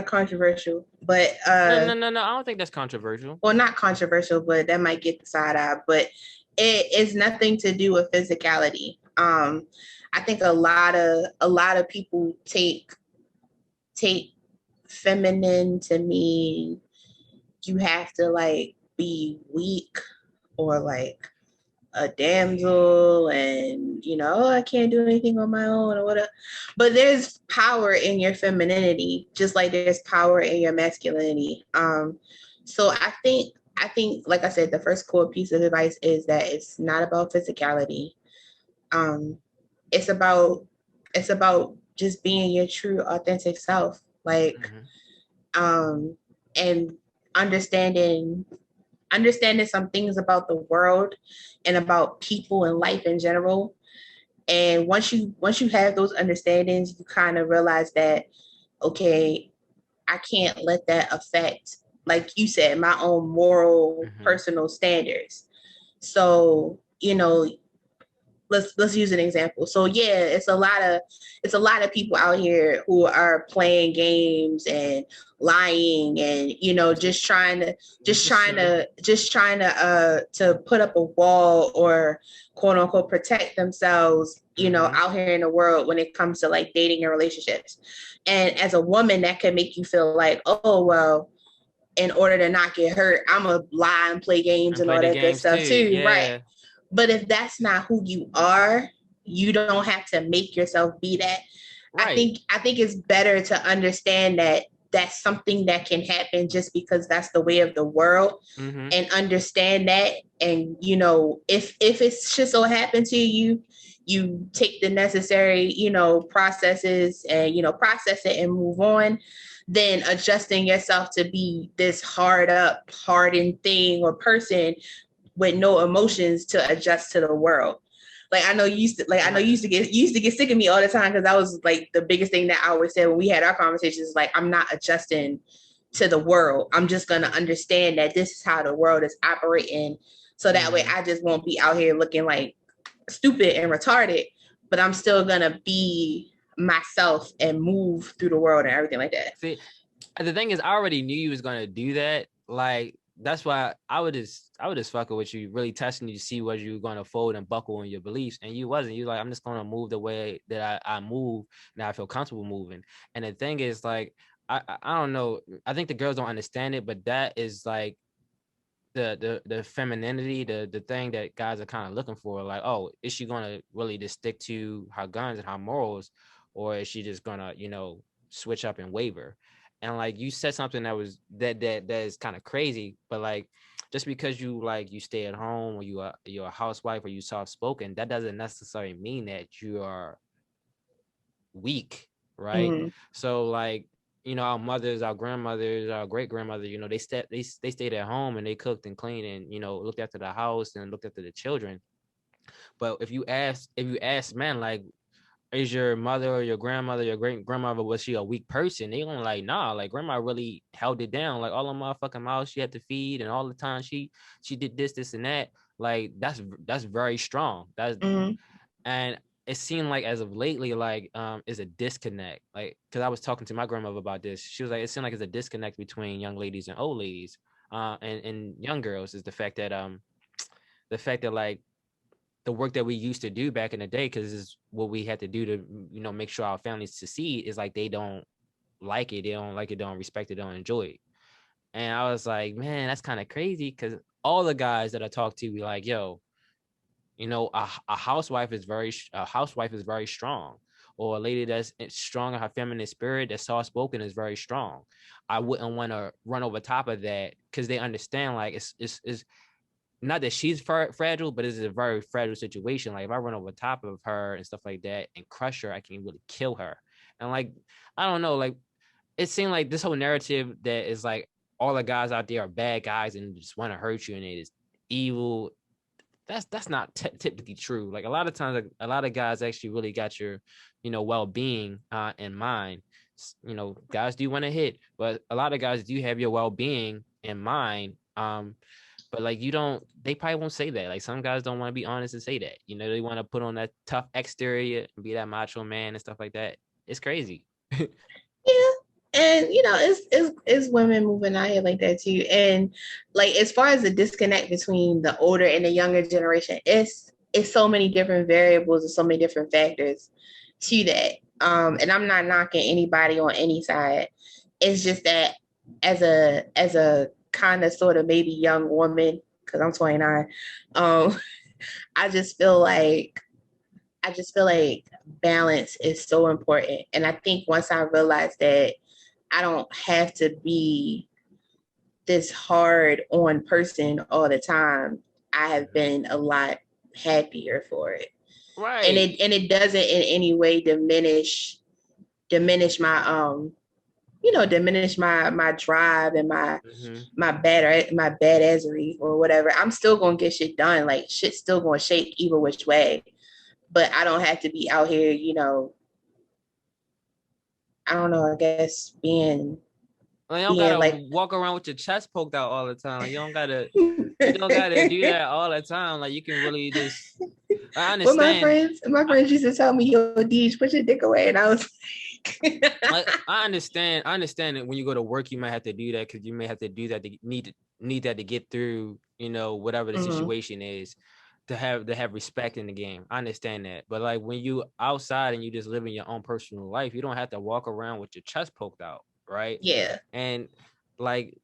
[SPEAKER 1] controversial, but
[SPEAKER 2] no, I don't think that's controversial.
[SPEAKER 1] Well, not controversial, but that might get the side eye. But it is nothing to do with physicality. I think a lot of people take feminine to mean you have to like be weak, or like a damsel, and I can't do anything on my own or whatever. But there's power in your femininity, just like there's power in your masculinity. So I think, like I said, the first core piece of advice is that it's not about physicality. It's about just being your true authentic self, like, and understanding some things about the world and about people and life in general. And once you have those understandings, you kind of realize that, okay, I can't let that affect, like you said, my own moral, personal standards. So, let's use an example. So yeah, it's a lot of people out here who are playing games and lying, and just trying to put up a wall, or quote unquote protect themselves, out here in the world when it comes to like dating and relationships. And as a woman, that can make you feel like, oh well, in order to not get hurt, I'm gonna lie and play games and all that good stuff too.
[SPEAKER 2] Yeah.
[SPEAKER 1] Right. But if that's not who you are, you don't have to make yourself be that. Right. I think it's better to understand that that's something that can happen just because that's the way of the world, and understand that. And, you know, if it's just so happened to you, you take the necessary, you know, processes and, you know, process it and move on, then adjusting yourself to be this hardened thing or person with no emotions to adjust to the world. Like, I know you used to get sick of me all the time, because that was like the biggest thing that I always said when we had our conversations, like, I'm not adjusting to the world. I'm just going to understand that this is how the world is operating. So that way I just won't be out here looking like stupid and retarded, but I'm still going to be myself and move through the world and everything like that.
[SPEAKER 2] See, the thing is, I already knew you was going to do that. Like, that's why I would just fucking with you, really testing you to see whether you were going to fold and buckle on your beliefs. And you wasn't. You like, I'm just going to move the way that I move, and I feel comfortable moving. And the thing is, like, I don't know. I think the girls don't understand it, but that is like the femininity, the thing that guys are kind of looking for. Like, oh, is she going to really just stick to her guns and her morals, or is she just going to, you know, switch up and waver? And like, you said something that is kind of crazy, but like, just because you stay at home, or you're a housewife, or you soft-spoken, that doesn't necessarily mean that you are weak, right? So like, you know, our mothers, our grandmothers, our great grandmothers, you know, they stayed at home and they cooked and cleaned and, you know, looked after the house and looked after the children. But if you ask men, like, is your mother or your grandmother, your great grandmother, was she a weak person? They gonna like, nah, like, grandma really held it down. Like, all the motherfucking mouths she had to feed, and all the time she did this and that. Like, that's very strong. And it seemed like, as of lately, like, is a disconnect. Like, because I was talking to my grandmother about this. She was like, it seemed like it's a disconnect between young ladies and old ladies, and young girls, is the fact that like, the work that we used to do back in the day, because it's what we had to do to, you know, make sure our families succeed, is like, they don't like it. They don't like it, don't respect it, don't enjoy it. And I was like, man, that's kind of crazy, because all the guys that I talk to be like, yo, you know, a housewife is very strong, or a lady that's strong in her feminine spirit, that's soft-spoken, is very strong. I wouldn't want to run over top of that, because they understand, like, it's not that she's fragile, but it's a very fragile situation. Like, if I run over top of her and stuff like that and crush her, I can really kill her. And like, I don't know, like, it seemed like this whole narrative that is like, all the guys out there are bad guys and just want to hurt you, and it is evil. That's not typically true. Like, a lot of times, like, a lot of guys actually really got your, you know, well-being in mind. You know, guys do want to hit, but a lot of guys do have your well-being in mind. But like, they probably won't say that. Like, some guys don't want to be honest and say that. You know, they want to put on that tough exterior and be that macho man and stuff like that. It's crazy.
[SPEAKER 1] Yeah. And, you know, it's women moving out here like that too. And like, as far as the disconnect between the older and the younger generation, it's so many different variables and so many different factors to that. And I'm not knocking anybody on any side. It's just that as a kind of sort of maybe young woman, because I'm 29, I just feel like balance is so important. And I think once I realized that I don't have to be this hard on person all the time, I have been a lot happier for it.
[SPEAKER 2] Right.
[SPEAKER 1] And it doesn't in any way diminish my diminish my drive and my badassery or whatever. I'm still gonna get shit done. Like, shit's still gonna shake either which way. But I don't have to be out here, you know, I don't know, I guess being
[SPEAKER 2] Well, you don't gotta like walk around with your chest poked out all the time. Like, you don't gotta do that all the time. Like, you can really just, I understand.
[SPEAKER 1] Well, my friends used to tell me, yo, Deej, put your dick away. And I was
[SPEAKER 2] like, I understand that when you go to work, you might have to do that, because you may have to do that to need that to get through, you know, whatever the situation is, to have respect in the game. I understand that. But like, when you outside and you just living your own personal life, you don't have to walk around with your chest poked out, right?
[SPEAKER 1] Yeah.
[SPEAKER 2] And like,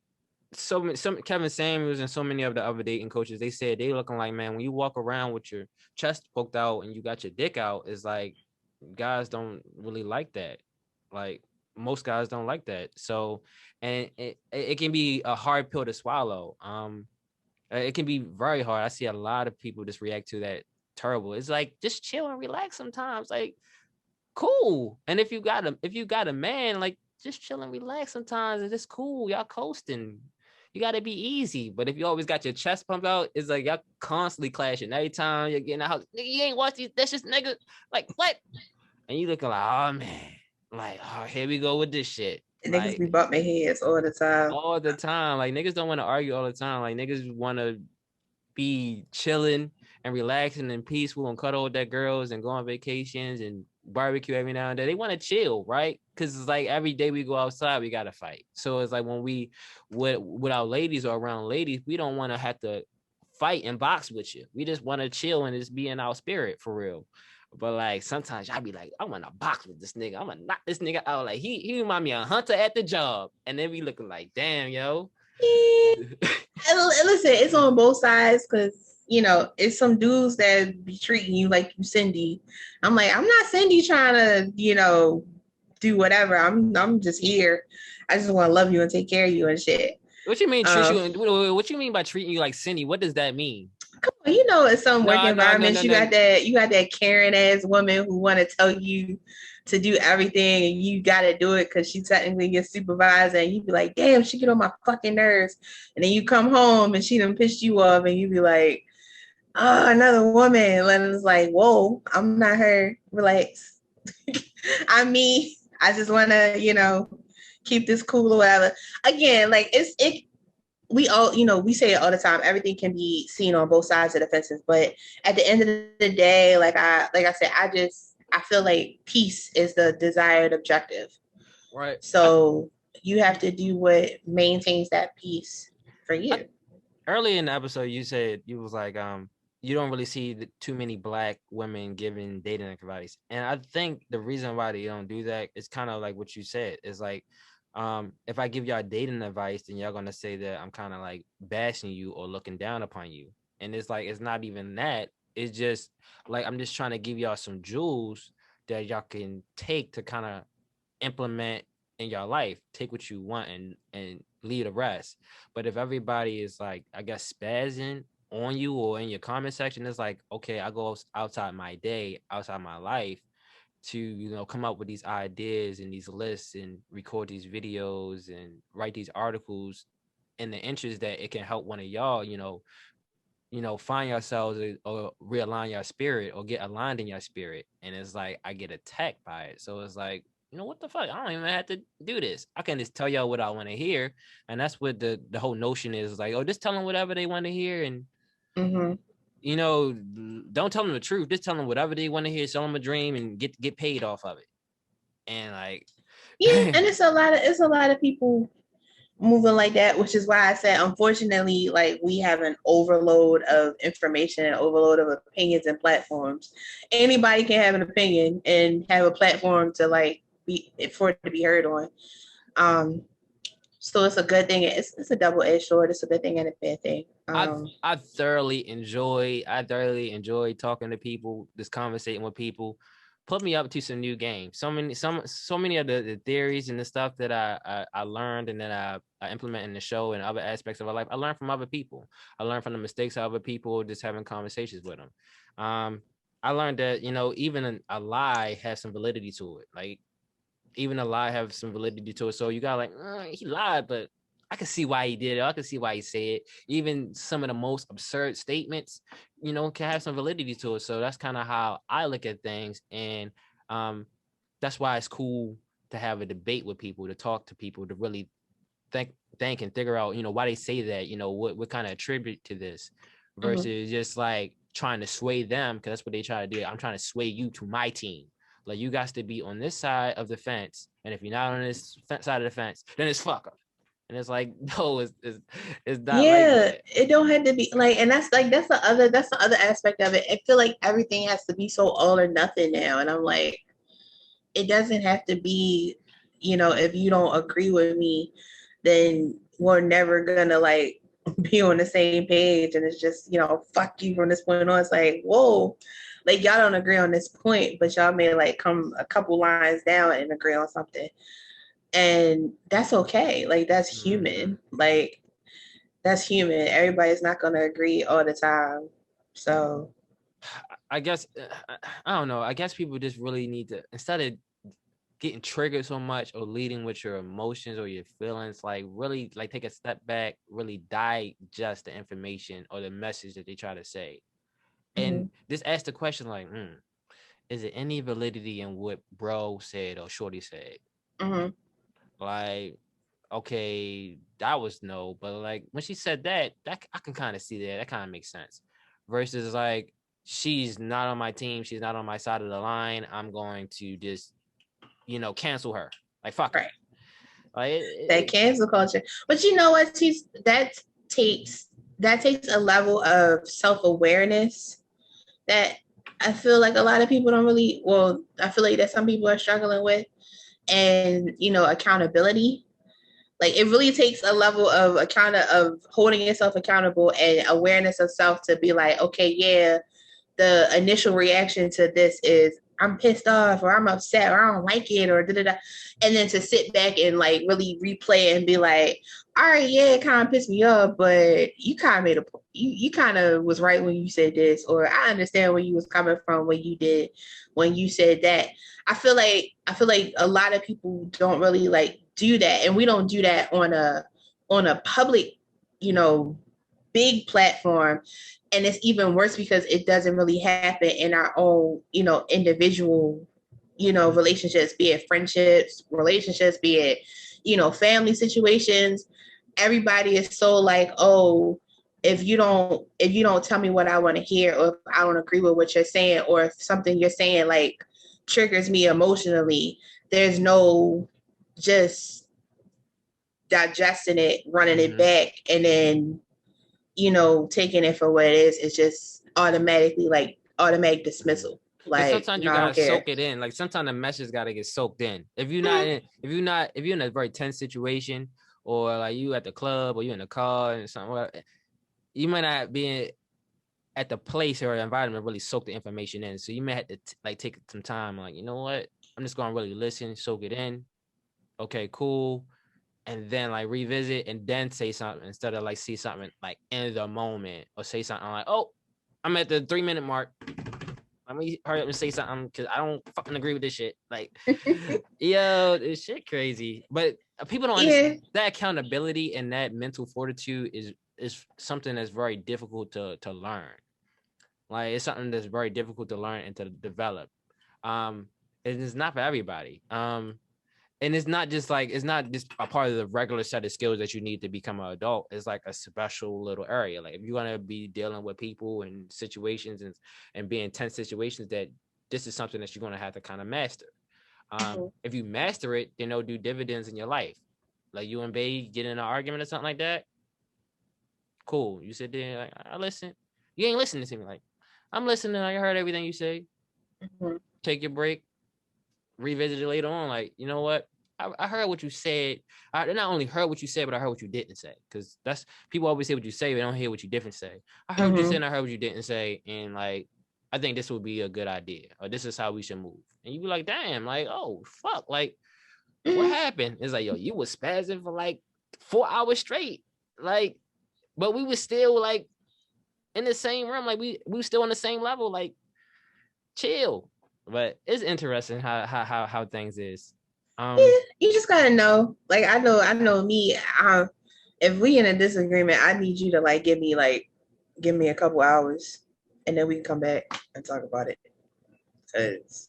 [SPEAKER 2] some Kevin Samuels and so many of the other dating coaches, they said they looking like, man, when you walk around with your chest poked out and you got your dick out, it's like, guys don't really like that. Like, most guys don't like that. So, and it can be a hard pill to swallow. It can be very hard. I see a lot of people just react to that terrible. It's like, just chill and relax sometimes. Like, cool. And if you got a man, like, just chill and relax sometimes. It's just cool. Y'all coasting. You got to be easy. But if you always got your chest pumped out, it's like y'all constantly clashing. Every time you're getting out, nigga, you ain't watch these dishes, nigga. Like, what? And you looking like, oh man, like, oh, here we go with this shit.
[SPEAKER 1] And
[SPEAKER 2] like,
[SPEAKER 1] niggas be bumping heads all the time.
[SPEAKER 2] All the time. Like, niggas don't want to argue all the time. Like, niggas want to be chilling and relaxing and peaceful and cuddle with their girls and go on vacations and barbecue every now and then. They want to chill, right? Because it's like every day we go outside, we got to fight. So it's like when we, with our ladies or around ladies, we don't want to have to fight and box with you. We just want to chill and just be in our spirit for real. But like sometimes I be like, I want to box with this nigga. I'm gonna knock this nigga out. Like he remind me of Hunter at the job. And then we looking like, damn, yo.
[SPEAKER 1] And listen, it's on both sides because it's some dudes that be treating you like you Cindy. I'm like, I'm not Cindy trying to, do whatever. I'm just here. I just want to love you and take care of you and shit.
[SPEAKER 2] What you mean what you mean by treating you like Cindy? What does that mean?
[SPEAKER 1] Come on, in some work environments, you got that Karen ass woman who want to tell you to do everything and you got to do it because she's technically your supervisor, and you be like, damn, she get on my fucking nerves. And then you come home and she done pissed you off and you be like, oh, another woman. And it's like, whoa, I'm not her. Relax. I just want to, keep this cool or whatever. Again, like we all, we say it all the time. Everything can be seen on both sides of the fences, but at the end of the day, like I said, I feel like peace is the desired objective.
[SPEAKER 2] Right.
[SPEAKER 1] So you have to do what maintains that peace for you.
[SPEAKER 2] Earlier in the episode, you said you was like, you don't really see too many Black women giving dating advice, and I think the reason why they don't do that is kind of like what you said. It's like, if I give y'all dating advice, then y'all gonna say that I'm kind of like bashing you or looking down upon you. And it's like, it's not even that. It's just like, I'm just trying to give y'all some jewels that y'all can take to kind of implement in your life. Take what you want and leave the rest. But if everybody is like, I guess, spazzing on you or in your comment section, it's like, okay, I go outside my day, outside my life, to come up with these ideas and these lists and record these videos and write these articles in the interest that it can help one of y'all find yourselves or realign your spirit or get aligned in your spirit. And it's like, I get attacked by it. So it's like, what the fuck, I don't even have to do this. I can just tell y'all what I want to hear. And that's what the whole notion is, like, oh, just tell them whatever they want to hear. And don't tell them the truth. Just tell them whatever they want to hear. Sell them a dream and get paid off of it. And like,
[SPEAKER 1] yeah, and it's a lot of people moving like that, which is why I said, unfortunately, like, we have an overload of information and overload of opinions and platforms. Anybody can have an opinion and have a platform to for it to be heard on. So it's a good thing. It's a double-edged sword. It's a good thing and a bad thing.
[SPEAKER 2] I thoroughly enjoy talking to people, just conversating with people. Put me up to some new games. So many of the theories and the stuff that I learned and that I implement in the show and other aspects of our life, I learned from other people. I learned from the mistakes of other people, just having conversations with them. I learned that, even a lie has some validity to it. Like, even a lie have some validity to it. So you got like, he lied, but I can see why he did it. I can see why he said it. Even some of the most absurd statements, can have some validity to it. So that's kind of how I look at things. And that's why it's cool to have a debate with people, to talk to people, to really think and figure out, why they say that, what kind of attribute to this versus just like trying to sway them, because that's what they try to do. I'm trying to sway you to my team. Like, you got to be on this side of the fence, and if you're not on this side of the fence, then it's fuck up. And it's like, no, it's not.
[SPEAKER 1] Yeah,
[SPEAKER 2] like that.
[SPEAKER 1] It don't have to be like, and that's the other aspect of it. I feel like everything has to be so all or nothing now, and I'm like, it doesn't have to be. If you don't agree with me, then we're never gonna like be on the same page, and it's just fuck you from this point on. It's like, whoa. Like, y'all don't agree on this point, but y'all may like come a couple lines down and agree on something. And that's okay. Like, that's human. Like, that's human. Everybody's not going to agree all the time. So
[SPEAKER 2] I guess, I don't know. I guess people just really need to, instead of getting triggered so much or leading with your emotions or your feelings, like really like take a step back, really digest the information or the message that they try to say. And just ask the question like, is there any validity in what bro said or shorty said? Like, okay, that was no, but like when she said that I can kind of see that. That kind of makes sense. Versus like, she's not on my team, she's not on my side of the line, I'm going to just, cancel her. Like, fuck her. Like,
[SPEAKER 1] that cancel culture. But you know what? That takes a level of self-awareness that I feel like a lot of people don't really. Well, I feel like that some people are struggling with, and accountability. Like, it really takes a level of of holding yourself accountable and awareness of self to be like, okay, yeah, the initial reaction to this is I'm pissed off or I'm upset or I don't like it or da-da-da. And then to sit back and like really replay and be like, all right, yeah, it kind of pissed me off, but you kind of made you kind of was right when you said this, or I understand where you was coming from when you said that. I feel like a lot of people don't really like do that, and we don't do that on a public, big platform. And it's even worse because it doesn't really happen in our own, individual, relationships, be it friendships, relationships, be it, family situations. Everybody is so like, oh, if you don't tell me what I want to hear, or if I don't agree with what you're saying, or if something you're saying like triggers me emotionally, there's no just digesting it, running it back, and then taking it for what it is. It's just automatic dismissal. Like,
[SPEAKER 2] sometimes you gotta soak it in. Like, sometimes the message gotta get soaked in. If you're in a very tense situation, or like you at the club or you in the car and something, you might not be at the place or the environment really soak the information in. So you may have to take some time. Like, you know what? I'm just gonna really listen, soak it in. Okay, cool. And then like revisit and then say something instead of like see something like in the moment, or say something like, oh, I'm at the 3-minute mark. Let me hurry up and say something because I don't fucking agree with this shit. Like, yo, this shit crazy. But people don't understand that accountability and that mental fortitude is something that's very difficult to learn. Like, it's something that's very difficult to learn and to develop. It's not for everybody. And it's not just a part of the regular set of skills that you need to become an adult. It's like a special little area. Like, if you're going to be dealing with people and situations and be in tense situations, that this is something that you're going to have to kind of master. If you master it, then it'll do dividends in your life. Like, you and Bae get in an argument or something like that. Cool. You sit there like, I listen. You ain't listening to me. Like, I'm listening. I heard everything you say. Take your break. Revisit it later on. Like, you know what? I heard what you said. I not only heard what you said, but I heard what you didn't say. Because that's, people always say what you say, but they don't hear what you didn't say. I heard what you said, and I heard what you didn't say, and like, I think this would be a good idea, or this is how we should move. And you be like, damn, like, oh fuck, like, what happened? It's like, yo, you was spazzing for like 4 hours straight, like, but we was still like in the same room, like we was still on the same level, like, chill. But it's interesting how things is.
[SPEAKER 1] You just gotta know. Like, I know me. If we in a disagreement, I need you to like give me a couple hours, and then we can come back and talk about it. Cause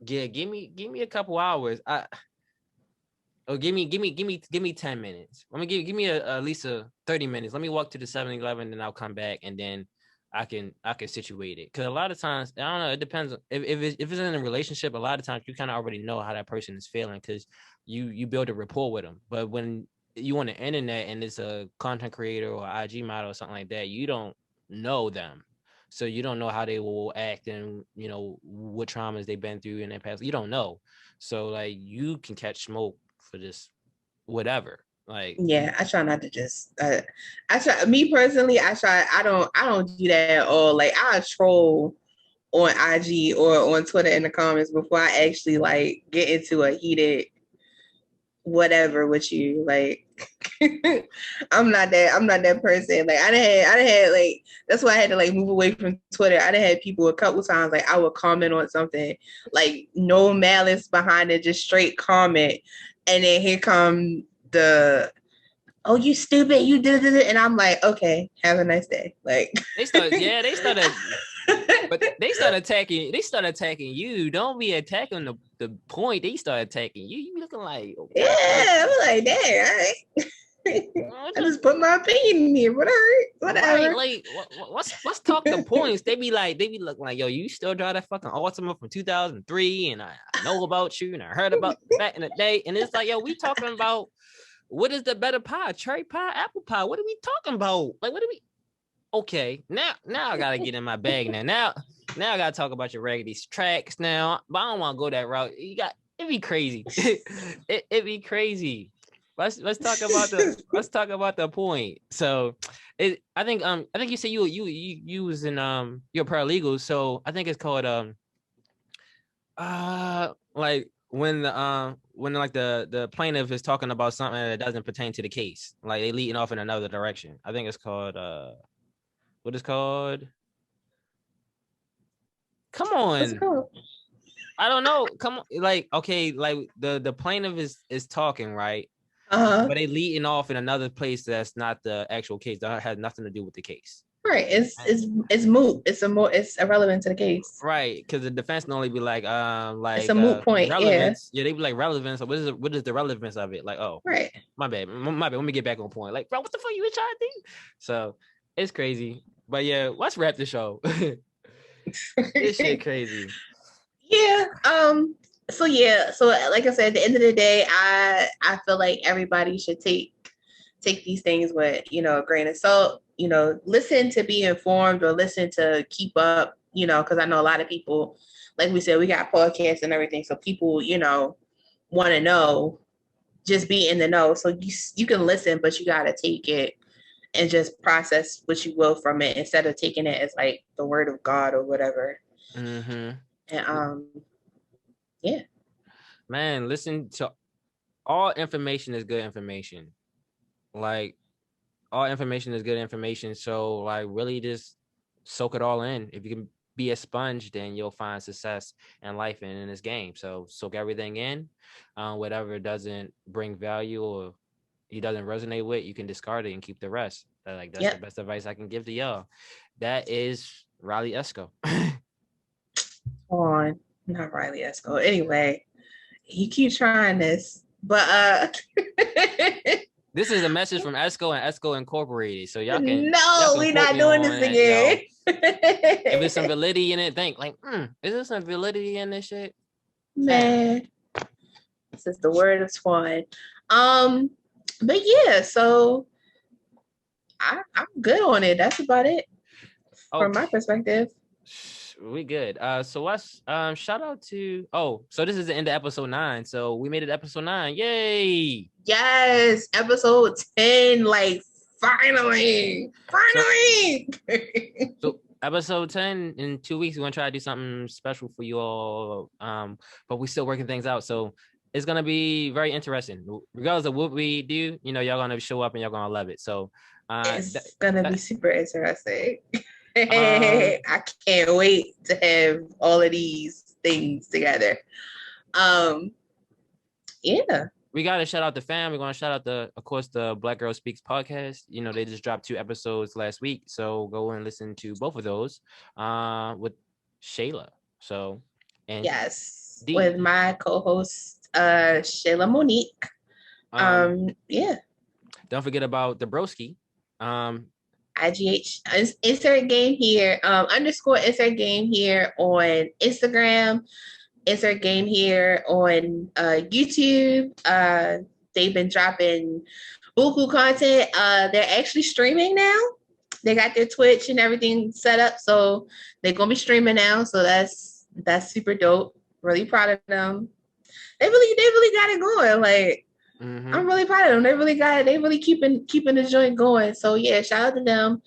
[SPEAKER 2] yeah, give me a couple hours. Give me 10 minutes. Let me give me at least 30 minutes. Let me walk to the 7-Eleven, and I'll come back, and then I can situate it. Because a lot of times, I don't know, it depends. If it's in a relationship, a lot of times you kind of already know how that person is feeling because you build a rapport with them. But when you on the internet and it's a content creator or IG model or something like that, you don't know them. So you don't know how they will act and, what traumas they've been through in their past. You don't know. So like, you can catch smoke for this whatever. Like,
[SPEAKER 1] yeah, I try not to just I try, me personally, I don't do that at all. Like, I troll on IG or on Twitter in the comments before I actually like get into a heated whatever with you. Like, I'm not that person. Like, I done had like, that's why I had to like move away from Twitter. I done had people a couple times, like I would comment on something, like no malice behind it, just straight comment. And then here come the, oh, you stupid, you did it. And I'm like, okay, have a nice day. Like,
[SPEAKER 2] they started but they start attacking you. Don't be attacking the point. They start attacking you. You looking like, okay.
[SPEAKER 1] Yeah, I'm like, dang, all right. I just put my opinion in here, but all right, whatever.
[SPEAKER 2] Right, like, let's talk the points. They be looking like, yo, you still drive that fucking Altima from 2003, and I know about you, and I heard about back in the day, and it's like, yo, we talking about what is the better pie, cherry pie, apple pie? What are we talking about? Like, what are we? Okay, now I gotta get in my bag now I gotta talk about your raggedy tracks now, but I don't want to go that route. It'd be crazy. It'd be crazy. Let's talk about the point. So, I think you said you was in you're paralegal, so I think it's called like when the plaintiff is talking about something that doesn't pertain to the case, like they leading off in another direction. I think it's called what is called? Come on. I don't know. Come on. Like, okay, like the plaintiff is talking, right?
[SPEAKER 1] Uh-huh.
[SPEAKER 2] But they leading off in another place that's not the actual case. That has nothing to do with the case.
[SPEAKER 1] Right. It's moot. It's irrelevant to the case.
[SPEAKER 2] Right. Because the defense normally be like
[SPEAKER 1] it's a moot point.
[SPEAKER 2] Relevance. Yeah, they be like relevance. So what is the relevance of it? Like, oh,
[SPEAKER 1] right.
[SPEAKER 2] My bad. Let me get back on point. Like, bro, what the fuck you were trying to do? So it's crazy. But yeah, let's wrap the show. This shit crazy.
[SPEAKER 1] Yeah. So like I said, at the end of the day, I feel like everybody should take these things with, a grain of salt. Listen to be informed or listen to keep up, because I know a lot of people, like we said, we got podcasts and everything. So people, want to know, just be in the know. So you can listen, but you got to take it and just process what you will from it instead of taking it as like the word of God or whatever.
[SPEAKER 2] Mm-hmm.
[SPEAKER 1] And yeah.
[SPEAKER 2] Man, listen to all information is good information. Like all information is good information. So like really just soak it all in. If you can be a sponge, then you'll find success in life and in this game. So soak everything in. Whatever doesn't bring value or he doesn't resonate with, you can discard it and keep the rest. That's the best advice I can give to y'all. That is Riley Esco.
[SPEAKER 1] On, not Riley Esco. Anyway, you keep trying this, but
[SPEAKER 2] this is a message from Esco and Esco Incorporated. So y'all can
[SPEAKER 1] we're not doing this again.
[SPEAKER 2] If there's some validity in it, think like, is there some validity in this shit?
[SPEAKER 1] Man, this is the word of Twan. But yeah, so I'm good on it. That's about it from my perspective.
[SPEAKER 2] We good. So let's shout out to so this is the end of episode 9. So we made it episode 9. Yay!
[SPEAKER 1] Yes, episode 10. Like finally.
[SPEAKER 2] So episode 10 in 2 weeks. We're gonna try to do something special for you all. But we're still working things out. So it's gonna be very interesting. Regardless of what we do, y'all gonna show up and y'all gonna love it. So
[SPEAKER 1] it's gonna be super interesting. I can't wait to have all of these things together. Yeah.
[SPEAKER 2] We gotta shout out the fam. We're gonna shout out of course, the Black Girl Speaks podcast. They just dropped 2 episodes last week, so go and listen to both of those with Shayla. So and
[SPEAKER 1] yes, with my co-host Shayla Monique. Yeah. Don't
[SPEAKER 2] forget about the broski.
[SPEAKER 1] IGH insert game here _ insert game here on Instagram, insert game here on YouTube. They've been dropping buku content. They're actually streaming now. They got their Twitch and everything set up, so they're gonna be streaming now. So that's super dope. Really proud of them. They really got it going. Like I'm really proud of them. They really keeping the joint going. So yeah, shout out to them.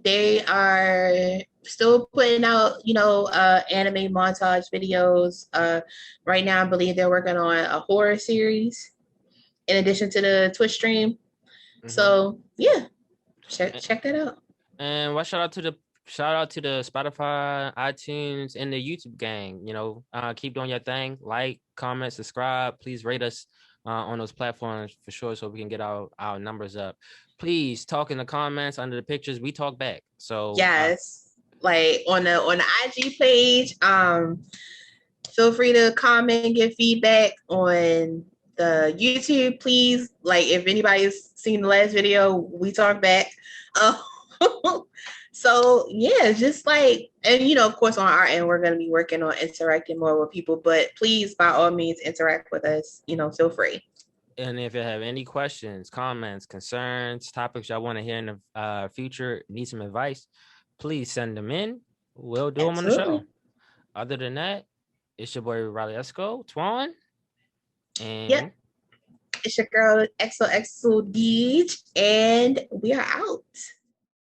[SPEAKER 1] They are still putting out, anime montage videos. Right now, I believe they're working on a horror series. in addition to the Twitch stream.
[SPEAKER 2] Mm-hmm.
[SPEAKER 1] So yeah, check that out.
[SPEAKER 2] And shout out to the Spotify, iTunes, and the YouTube gang. You know, keep doing your thing. Like, comment, subscribe. Please rate us on those platforms for sure, so we can get our numbers up. Please talk in the comments under the pictures. We talk back. So
[SPEAKER 1] yes, like on the IG page. Feel free to comment, give feedback on the YouTube, please. Like if anybody's seen the last video, we talk back. So yeah, just like, and you know, of course on our end, we're going to be working on interacting more with people, but please, by all means, interact with us, you know, feel free.
[SPEAKER 2] And if you have any questions, comments, concerns, topics y'all want to hear in the future, need some advice, please send them in. We'll do them on the show. Other than that, it's your boy Riley Esco, Twan. And
[SPEAKER 1] yep, it's your girl XOXO Deej, and we are out.